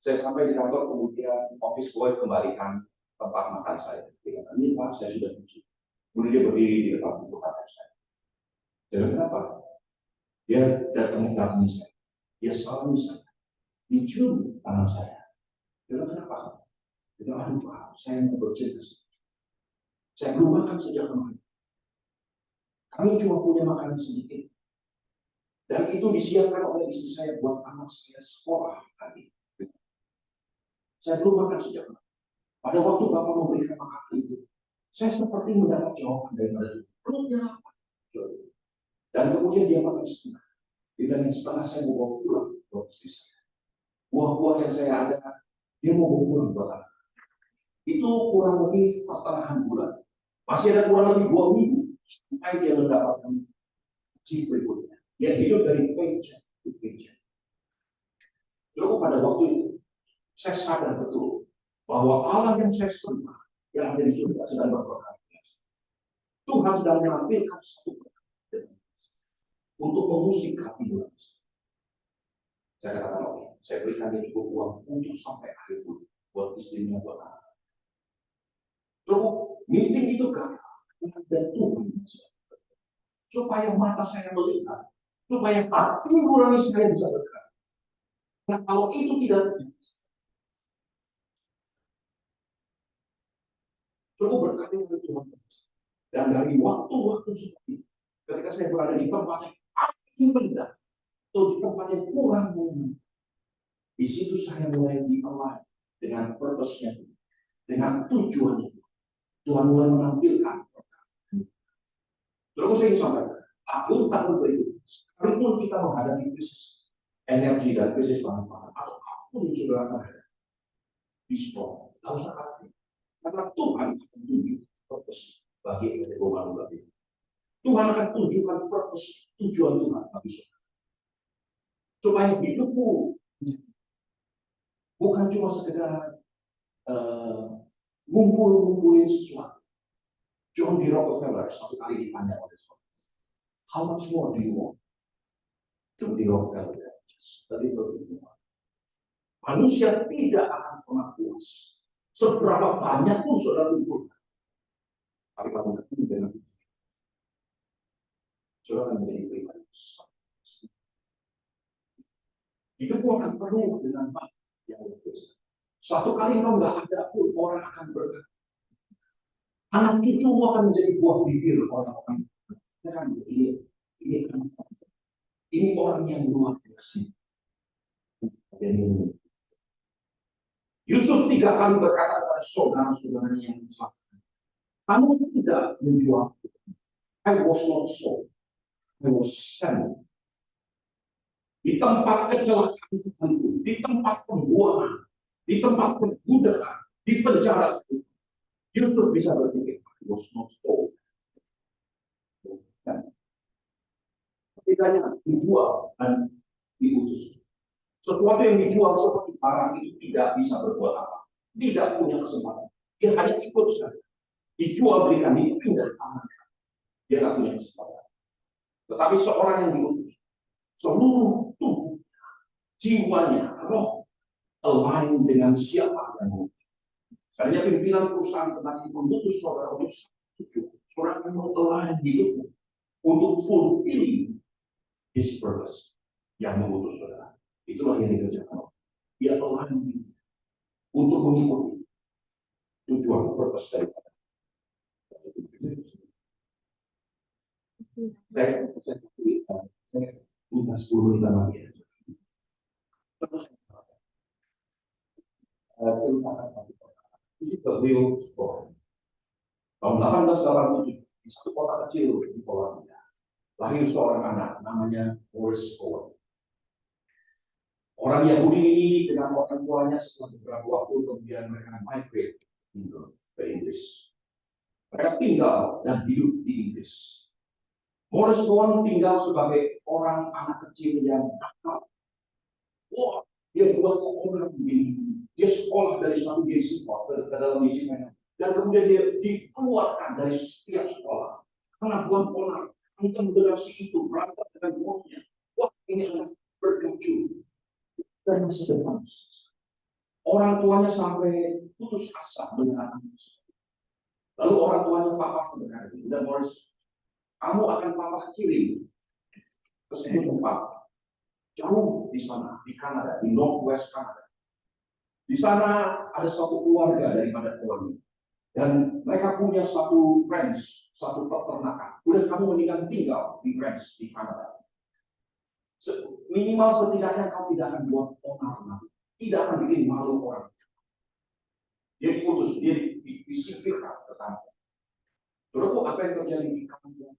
Saya sampai di kantor, kemudian office boy kembalikan tempat makan saya. Dia kata, ini Pak, saya sudah cuci. Kemudian dia berdiri di depan pintu kantor saya. Jadi kenapa? Dia datang saya. Dia salami saya. Dicium tangan saya. Dia kenapa? Dia aduh Pak, saya mau bercerita. Saya belum makan sejak kemarin. Kami cuma punya makanan sedikit. Dan itu disiapkan oleh istri saya buat anak saya sekolah tadi. Saya belum makan sejak kemarin. Pada waktu Bapak memberikan makanan itu, saya seperti mendapat jawaban dari mereka. Perutnya apa? Dan kemudian dia makan setengah. Dengan setengah saya mau bawa pulang buat istri saya. Buah-buah yang saya ada, dia mau bawa pulang buat anak. Itu kurang lebih pertengahan bulan. Masih ada kurang lebih 2 minggu supaya dia mendapatkan gaji berikutnya. Dia hidup dari paycheck ke paycheck. Lalu pada waktu itu, saya sadar betul bahwa Allah yang saya sembah, yang ada di surga sedang berperkara. Tuhan sedang menampilkan satu perkara untuk mengusik hati Tuhan. Saya katakan, oke, saya berikan dia cukup uang untuk sampai akhir bulan buat istrinya, buat anak. Lalu meeting itu gagal dan Tuhan supaya mata saya melihat, supaya hati nurani saya bisa bergerak. Nah, kalau itu tidak terjadi, cukup berkati dengan Tuhan. Dan dari waktu-waktu seperti itu, ketika saya berada di tempat yang paling rendah, atau di tempat yang kurang mulia, di situ saya mulai di-align dengan purpose-nya, dengan tujuannya. Tuhan mulai menampilkan. Terus saya sampaikan, tahun-tahun berikutnya, Sekalipun kita menghadapi krisis energi dan krisis bahan pangan, atau apapun yang saudara hadapi, be strong, nggak usah khawatir. Karena Tuhan akan tunjuk purpose bagi Romawi bagi. Tuhan akan tunjukkan purpose, tujuan Tuhan bagi saudara. Supaya hidupmu bukan cuma sekedar ngumpulin sesuatu. John D. Rockefeller satu kali ditanya oleh seorang, how much more do you want? John D. Rockefeller, tadi berbicara, manusia tidak akan pernah puas. Seberapa banyak pun saudara kumpulkan, tapi kamu ketemu dengan saudara akan menjadi pribadi. Hidupmu akan penuh dengan banyak yang berbeda. Suatu kali kau nggak ada pun orang akan berkata, anak itu akan menjadi buah bibir orang-orang. Ini orang yang luar biasa. Yusuf 3 kali berkata kepada saudara-saudaranya yang diselamatkan, kamu tidak menjual. I was not sold. I was sent. Di tempat kecelakaan itu, di tempat pembuangan, di tempat perbudakan, di penjara, Yusuf bisa berpikir, I was not sold. Ketikanya dijual dan diutus. Sesuatu yang dijual seperti barang itu tidak bisa berbuat apa, tidak punya kesempatan. Dia hanya ikut saja. Dijual belikan, dipindah tangan. Dia tidak punya kesempatan. Tetapi seorang yang diutus, seluruh tubuh, jiwanya, roh, align dengan siapa yang mengutus. Karena pimpinan perusahaan tempat itu mengutus saudara untuk tujuh. Saudara yang align hidupmu untuk fulfilling his purpose yang mengutus saudara. Itulah yang dikerjakan. Dia align untuk mengikuti tujuan purpose daripada. Saya minta 10 menit lagi. Terus ini the real story. Tahun 1887 di satu kota kecil di Polandia lahir seorang anak namanya Morris Cohen. Orang Yahudi ini dengan orang tuanya setelah beberapa waktu kemudian mereka migrate ke Inggris. Mereka tinggal dan hidup di Inggris. Morris Cohen tinggal sebagai orang anak kecil yang nakal. Wah, dia buat orang begini. Dia sekolah dari satu yeshiva ke dalam yeshiva, dan kemudian dia dikeluarkan dari setiap sekolah karena buang onar. Kita mendengarsi itu berangkat dengan uangnya. Wah, ini anak bergacu dan masa depan. Orang tuanya sampai putus asa dengan anak. Lalu orang tuanya papa berkata, dan Morris, kamu akan papa kirim ke sebuah tempat jauh di sana, di Kanada, di Northwest Kanada. Di sana ada satu keluarga daripada Cohen, dan mereka punya satu ranch, satu peternakan. Udah kamu mendingan tinggal di ranch di Kanada. Minimal setidaknya kamu tidak akan buat onar, tidak akan bikin malu orang. Dia diputus, dia disingkirkan ke tanah. Terus apa yang terjadi di kampung?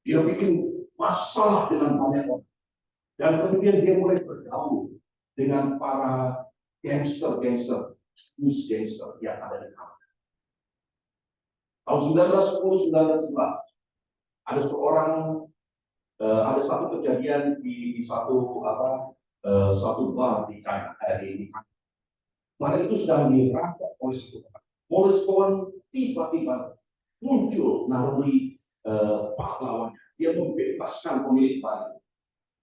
Dia bikin masalah dengan banyak orang, dan kemudian dia mulai bergaul dengan para gangster yang ada di Kanada. Tahun 1910-1911 ada ada satu kejadian di satu bar di China, di Kanada. Mana itu sedang dirampok oleh satu orang. Morris Cohen tiba-tiba muncul melalui pahlawannya. Dia membebaskan pemilik bar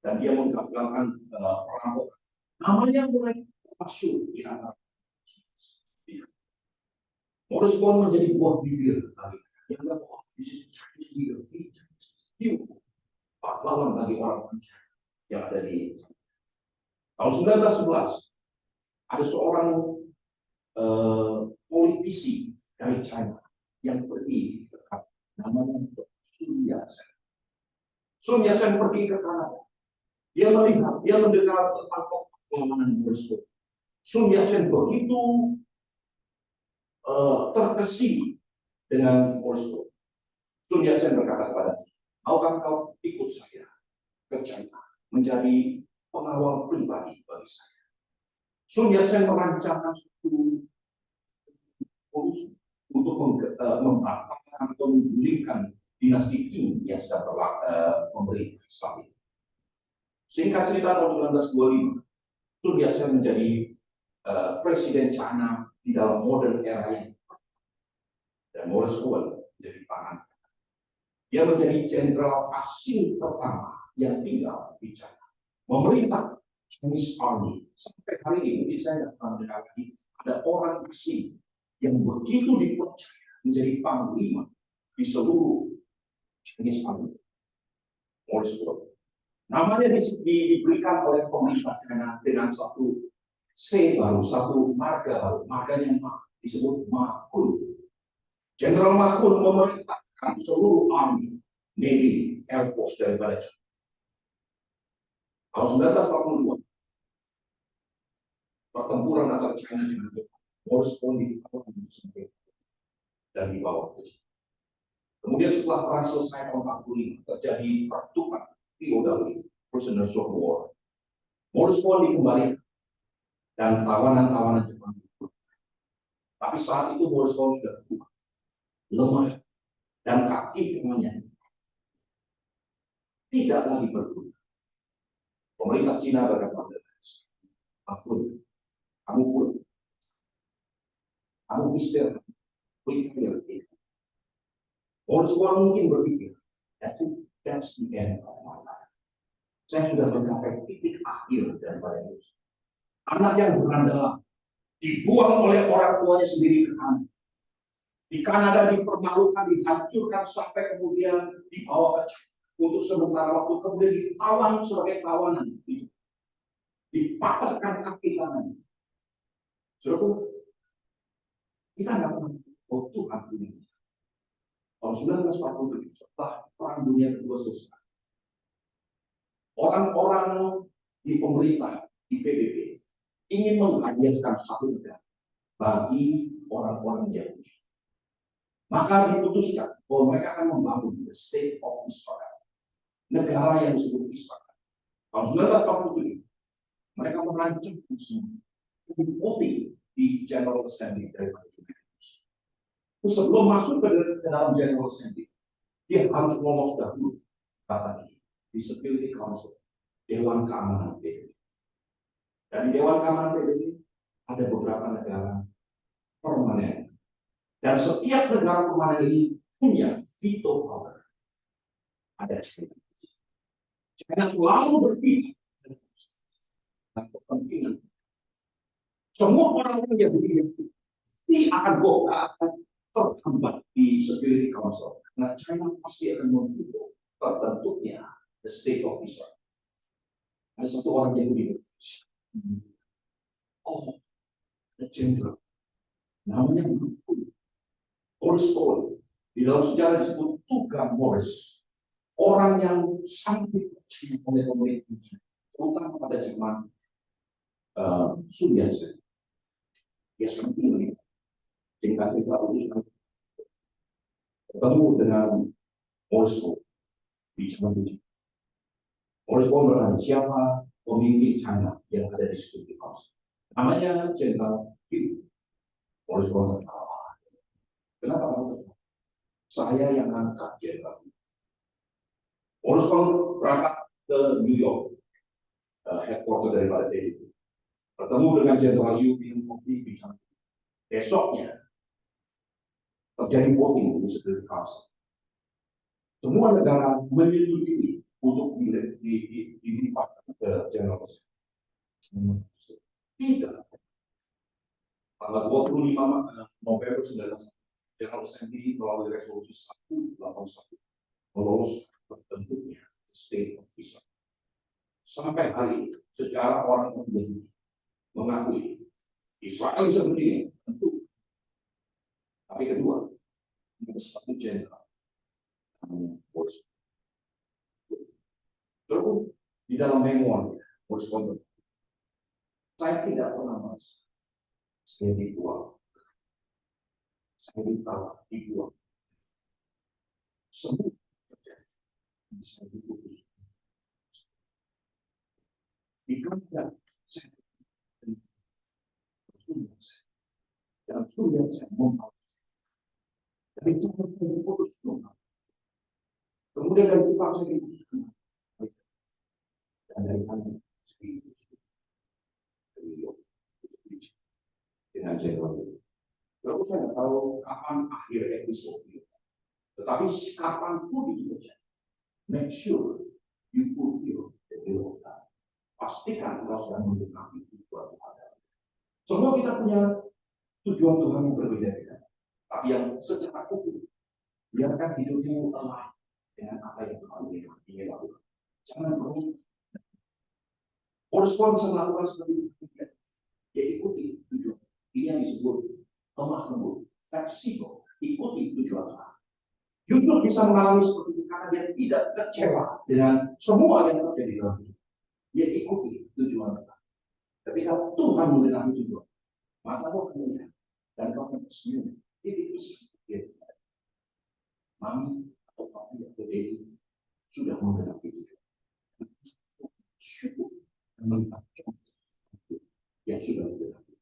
dan dia menggagalkan perampokan. Namanya mulai masyhur di antara. Morris Cohen menjadi buah bibir bagi yang nggak mau pahlawan bagi orang yang ada di tahun 1911. Ada seorang politisi dari China yang pergi ke Kanada, namanya Sun Yat-sen. Sun Yat-sen pergi ke Kanada. Dia mendengar tentang perlawanan Morris Cohen. Sun Yat-sen begitu terkesima dengan Morris Cohen. Sun Yat-sen berkata kepada dia, Maukah kau ikut saya ke China menjadi pengawal pribadi bagi saya? Sun Yat-sen merancangkan satu solusi untuk membatalkan atau menggulingkan dinasti Qing yang sedang memerintah Islam. Singkat cerita, tahun 1925, Sun Yat-sen menjadi presiden China di dalam modern era yang dan Morris Owen menjadi tangan. Dia menjadi jenderal asing pertama yang tinggal di China, memerintah Chinese Army. Sampai hari ini saya tidak pernah mendengar lagi ada orang asing yang begitu dipercaya menjadi panglima di seluruh Chinese Army. Morris Owen. Namanya diberikan oleh pemerintah China dengan satu C baru, satu marga baru. Marganya disebut Ma Kun. Jenderal Ma Kun memerintahkan seluruh Army, Navy, Air Force daripada China. Tahun 1942, pertempuran antara China dengan Jepang, Morris Owen ditawan dan dibawa ke China. Kemudian setelah perang selesai tahun 1945, terjadi pertukaran feodal, prisoners of war. Morris Owen dikembalikan dan tawanan-tawanan Jepang. Tapi saat itu Morris Owen sudah tua, lemah, dan kaki tangannya tidak lagi berguna. Pemerintah Cina berkata, kamu pulang, kamu istirahat, berikan dia. Morris Owen mungkin berpikir, that's the end of my life. Saya sudah mencapai titik akhir daripada itu. Anak yang berandal dibuang oleh orang tuanya sendiri ke Kanada. Di Kanada dipermalukan, dihancurkan sampai kemudian dibawa ke China untuk sementara waktu, kemudian ditawan sebagai tawanan, dipatahkan kaki tangannya. Saudara, kita nggak pernah Tuhan ini. Tahun 1947 setelah Perang Dunia Kedua selesai, orang-orang di pemerintah di PBB ingin menghadiahkan satu negara bagi orang-orang Yahudi. Maka diputuskan bahwa mereka akan membangun the State of Israel, negara yang disebut Israel. Tahun 1947 mereka merancang voting di General Assembly dari Palestina. Sebelum masuk ke dalam General Assembly, dia harus lolos dahulu kata di Security Council, Dewan Keamanan PBB. Dan di Dewan Keamanan PBB ada beberapa negara permanen. Dan setiap negara permanen ini punya veto power. Ada China. China selalu berpihak dan kepentingan. Semua orang-orang yang begini ini akan terhambat di Security Council. Karena China pasti akan memveto terbentuknya the State of Israel. Ada satu orang yang begini. Oh, the jenderal. Namanya Morris Owen. Di dalam sejarah disebut Tugang Morris. Orang yang sangat dipercaya oleh pemerintah, terutama pada zaman Sun Yat-sen. Dia sangat tinggi. Singkat cerita ketemu dengan Morris Owen di zaman itu. Morris Owen bertanya, siapa pemimpin China yang ada di Security Council? Namanya Jenderal Q. Morris Owen tertawa. Kenapa kamu tertawa? Saya yang angkat Jenderal. Morris Owen berangkat ke New York, headquarter daripada PBB. Bertemu dengan Jenderal Yu minum kopi di sana. Besoknya terjadi voting di Security Council. Semua negara menyetujui untuk dilipat ke General Assembly. Tidak. Tanggal 25 November 19 General Assembly melalui resolusi 181 melolos terbentuknya State of Israel. Sampai hari ini, secara orang Yahudi mengakui Israel bisa berdiri, tentu. Tapi kedua, ada satu jenderal namanya Morris. Terus di dalam memoir Morris Owen, saya tidak pernah merasa saya dibuang, saya ditawar, dibuang. Semua terjadi Saya diutus. Dikatakan saya dan sudah saya mau. Dari itu saya diputus. Kemudian dari itu saya diputuskan. Dan dari sana dengan jalan itu. Lalu saya nggak tahu kapan akhir episode ini. Tetapi kapanpun itu terjadi, make sure you fulfill the will of God. Pastikan engkau sudah menggenapi tujuan Tuhan. Semua kita punya tujuan Tuhan yang berbeda-beda. Tapi yang secara hukum, biarkan hidupmu align dengan apa yang Tuhan ingin lakukan. Jangan berhenti. Orang bisa melakukan seperti itu. Ya ikuti tujuan. Ini yang disebut lemah lembut, fleksibel. Ikuti tujuan Tuhan. Yusuf bisa mengalami seperti itu karena dia tidak kecewa dengan semua yang terjadi dalam hidup. Dia ikuti tujuan Tuhan. Ketika Tuhan mengenali tujuan, maka kau akan melihat dan kau akan tersenyum. Itu dia. Mami atau papi atau dedi sudah mengenali tujuan. Syukur dan melihat yang sudah mengenali.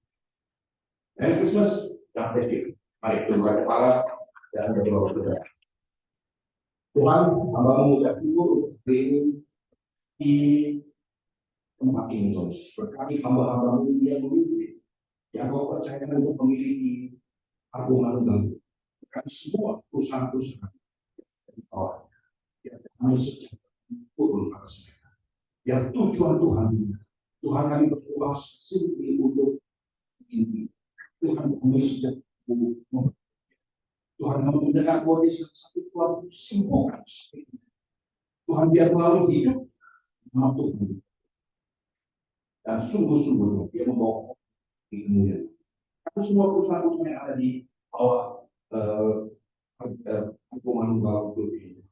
Merry Christmas dan Thanksgiving. Mari tundukkan kepala dan berdoa saudara. Tuhan, hamba mengucap syukur ini di tempat ini terus. Berkati hamba-hambamu yang memimpin, yang kau percayakan untuk memiliki argumen tentang semua perusahaan-perusahaan yang kami sejak turun pada mereka. Yang tujuan Tuhan kami berdoa simply untuk ini. Tuhan kami sejak Tuhan kami mendengar kondisi satu Tuhan simbolkan. Tuhan biar melalui hidup Tuhan. Dan sungguh-sungguh dia membawa kemuliaan. Karena semua perusahaan-perusahaan yang ada di bawah hukuman bawah ini.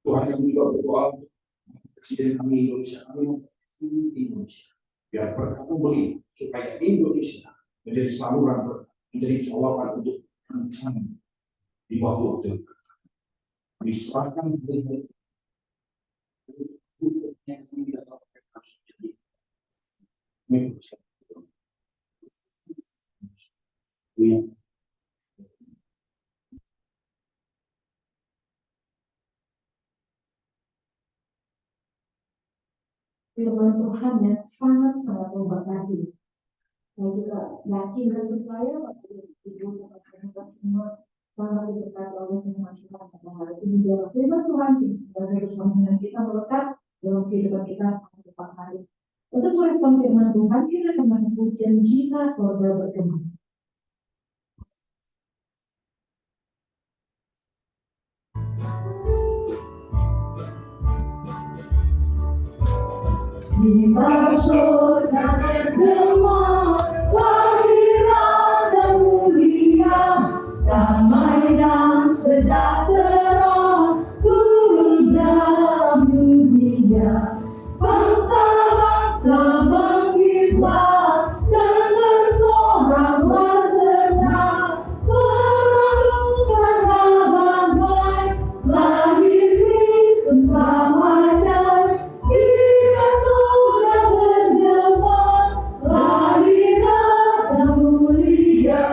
Tuhan yang juga berdoa Presiden kami Indonesia. Biar berkata beli supaya Indonesia menjadi saluran, menjadi jawaban untuk rencana di waktu-waktu diserahkan dengan yang tidak harus jadi. Firman Tuhan yang sangat-sangat memberkati. Saya juga yakin dan percaya bahwa Ibu sahabat semua sangat diberkati oleh firman Tuhan pada hari ini. Dalam firman Tuhan sebagai bersama dengan kita melekat dalam kehidupan kita lepas hari. Untuk merespon firman Tuhan, kita akan mengucapkan jika sorga bergema. Jika sorga bergema, kelahiran dan mulia, damai dan sejahtera turun dalam dunia. Bangsa-bangsa bangkitlah dan bersoraklah serta meradukan kabar baik, lahir Kristus Ramadan. Kita sudah bergema, lahir Raja mulia.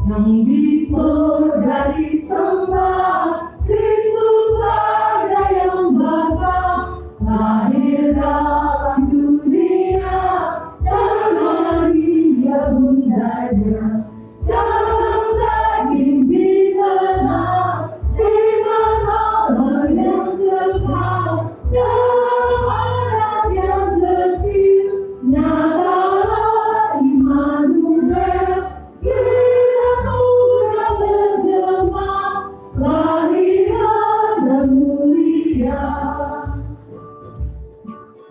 Yang di surga disembah, Kristus Raja yang bakal lahir dalam dunia, dan Maria bundanya dalam daging di sana, dengan Allah yang kekal, dalam anak yang kecil, nyatalah Immanuel. Kita sudah bergema, lahir Raja mulia.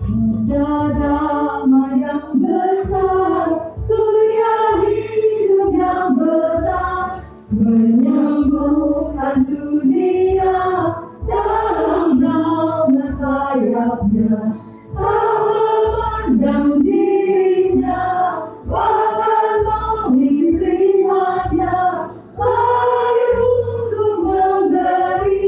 Muda damai yang besar, surya hidup yang benar, menyembuhkan dunia dalam naungan sayapnya. Tak memandang dirinya, bahkan mengikutinya, lahir untuk memberi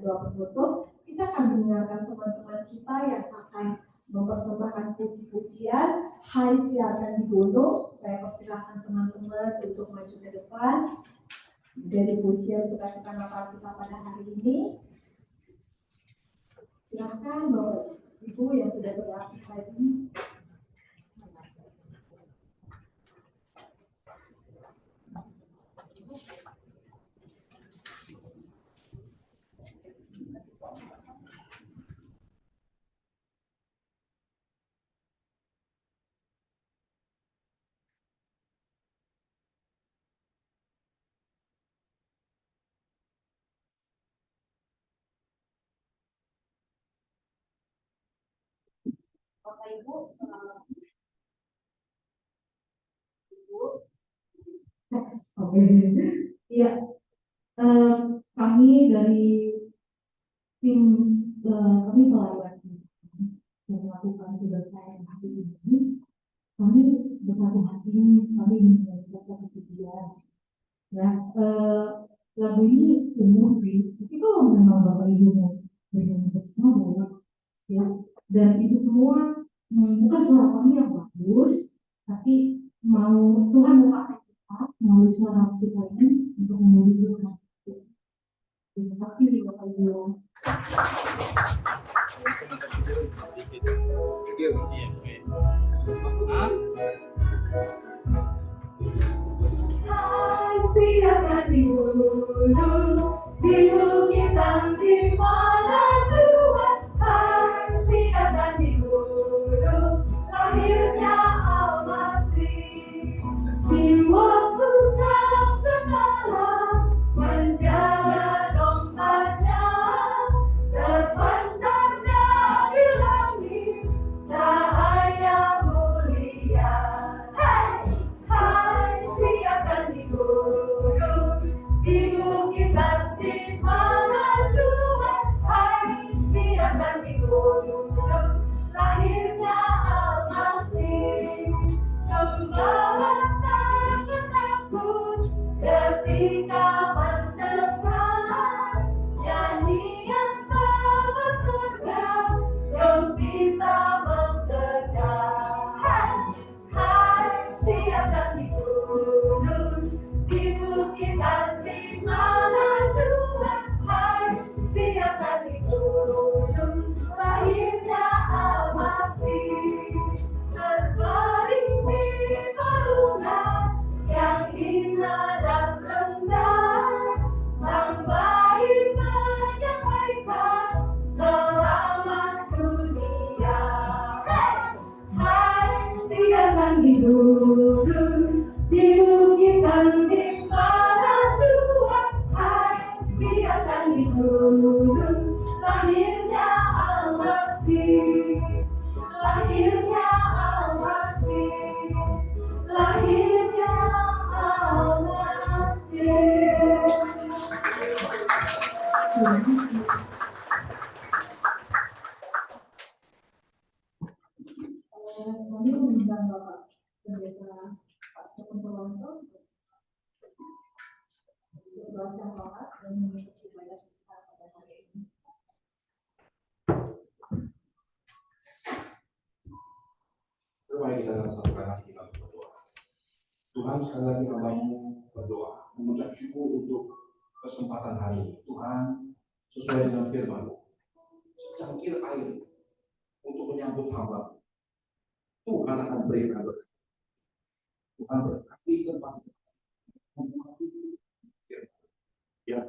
doa penutup, kita akan mendengarkan teman-teman kita yang akan mempersembahkan puji-pujian. Hai siaran di gunung, saya persilahkan teman-teman untuk maju ke depan dari pujian sukacita Natal kita pada hari ini. Silakan Bapak Ibu yang sudah berarti hari ini. Bapak Ibu, oke, iya, kami dari tim kami pelayan yang melakukan tugas lain hari ini, kami bersatu hati, kami menyanyikan satu pujian. Ya, lagu ini umum sih, tapi kalau memang Bapak Ibu mau bernyanyi bersama boleh, ya. Dan itu semua bukan suara kami yang bagus, tapi mau Tuhan memakai kita melalui suara kita ini untuk memuji Tuhan. Terima kasih Bapak Ibu. Hai siaran di gunung, di bukit di mana Tuhan. Hai siaran di gunung, lahirnya Al-Masih. Di waktu kau berkalah menjaga dombanya, terpancar dari langit cahaya mulia. Hai, hai siaran di gunung, di bukit dan di mana Tuhan. Hai siaran di gunung, lahirnya Al-Masih. Gembala sangat takut ketika mendengar nyanyian kabar surga, gembira menggelegar. Hai, hai siaran di gunung, di bukit dan di mana Tuhan. Hai siaran di gunung, lahirnya Al-Masih. Terbaring di karuna yang hina dan rendah, Sang Bayi menyampaikan selamat dunia. Hai siaran di gunung, di bukit dan di mana Tuhan. Hai siaran di gunung, lahirnya Al-Masih. Lahirnya Al-Masih, lahirnya Al-Masih. Kami mengundang Bapak Pendeta Pak Stephen Purwanto untuk berdoa syafaat dan menutup ibadah kita pada hari ini. Mari kita satukan hati kita berdoa. Tuhan, sekali lagi hambamu berdoa, mengucap syukur untuk kesempatan hari ini. Tuhan, sesuai dengan firman-Mu, secangkir air untuk menyambut hamba. Tuhan akan berikan berkat. Tuhan berkati tempat ya,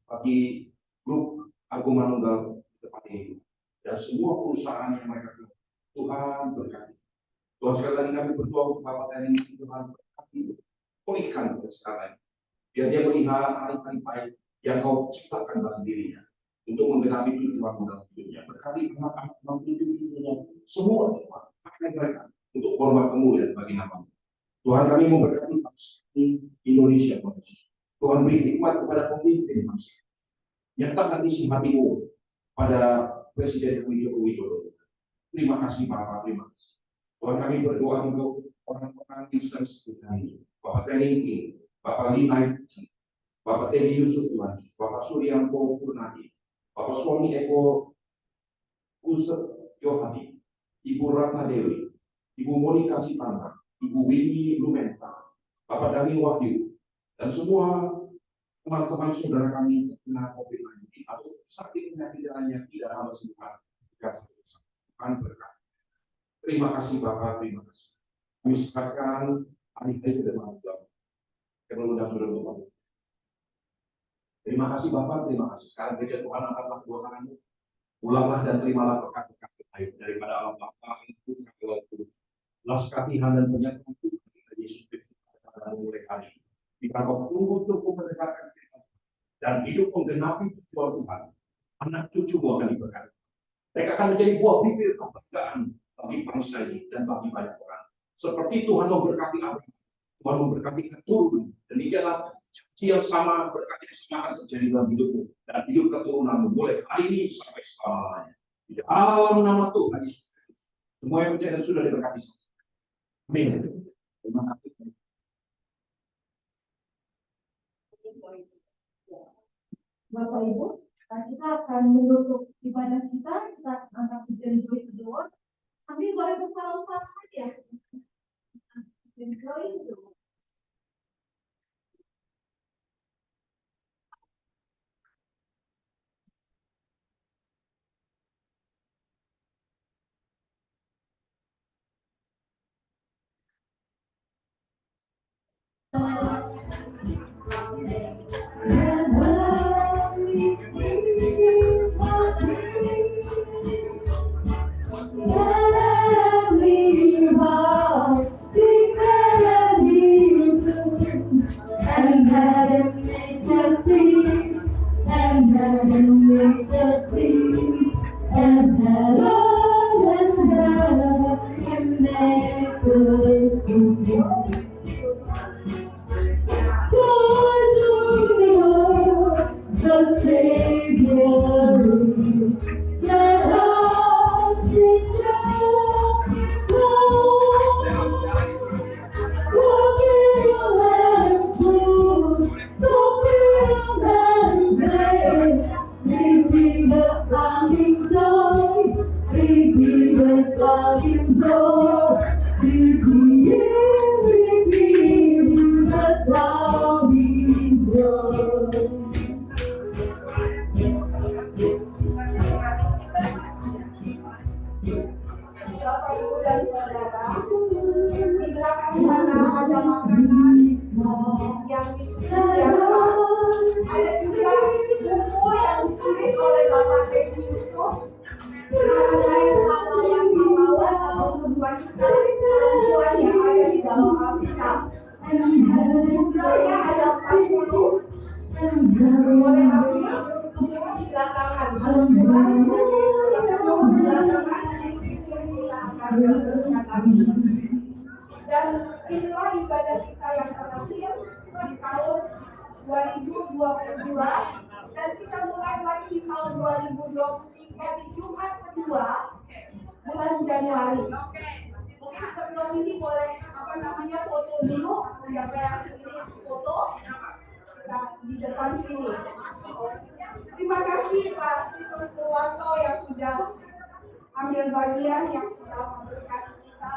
bagi grup Argo Manunggal tempat ini dan semua perusahaan yang mereka punya. Tuhan berkati. Tuhan, sekali lagi kami berdoa untuk Bapak TNI, Tuhan berkati, pulihkan sekarang, biar dia melihat hari-hari baik yang Kau ciptakan dalam dirinya untuk menggenapi tujuan dalam hidupnya. Berkati anak-anak dalam hidupnya, semua Tuhan pakai mereka untuk hormat kemuliaan bagi nama-Mu. Tuhan, kami memberkati bangsa Indonesia. Tuhan beri hikmat kepada pemimpin bangsa. Nyatakan isi hati-Mu pada Presiden Joko Widodo. Terima kasih Bapak, terima kasih. Tuhan, kami berdoa untuk orang-orang yang sedang seperti ini. Bapak TNI, Bapak Lina, Bapak Teddy Yusuf Tuhan, Bapak Suryanto Purnadi, Bapak Suami Eko Usep Yohadi, Ibu Ratna Dewi, Ibu Monika Sipanta, Ibu Winnie Blumenthal, Bapak Dani Wahyu, dan semua teman-teman saudara kami yang terkena COVID-19 atau sakit penyakit lainnya tidak hamba sembuhan. Berkat. Terima kasih Bapak, terima kasih. Kami serahkan hari-hari ke depan Bapak. Mudah-mudahan. Terima kasih Bapak, terima kasih. Sekarang gereja Tuhan angkatlah kedua tanganmu. Ulanglah dan terimalah berkat-berkat terbaik daripada Allah Bapa, Ibu, dan Roh Kudus. Belas kasihan dan penyertaan Tuhan kita Yesus Kristus pada mulai hari. Jika kau sungguh-sungguh mendekatkan kita dan hidup menggenapi tujuan Tuhan, anak cucumu akan diberkati. Mereka akan menjadi buah bibir kebanggaan bagi bangsa ini dan bagi banyak orang. Seperti Tuhan memberkati Abraham, Tuhan memberkati keturunan. Demikianlah yang sama berkati semangat terjadi dalam hidupmu dan hidup keturunanmu mulai hari ini sampai selamanya. Di dalam nama Tuhan Yesus, semua yang percaya dan sudah diberkati. Amin. Terima kasih. Bapak Ibu, kita akan menutup ibadah kita angkat pujian Joy kedua. Kami boleh bersama-sama aja. Joy kedua. Dan inilah ibadah kita yang terakhir di tahun 2022 dan kita mulai lagi di tahun 2023 di Jumat kedua bulan Januari. Mungkin sebelum ini boleh foto dulu, siapa yang ini foto di depan sini. Terima kasih Pak Situs Purwanto yang sudah ambil bagian, yang sudah memberkati kita.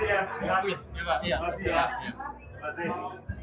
Iya, Pak. Iya. Iya.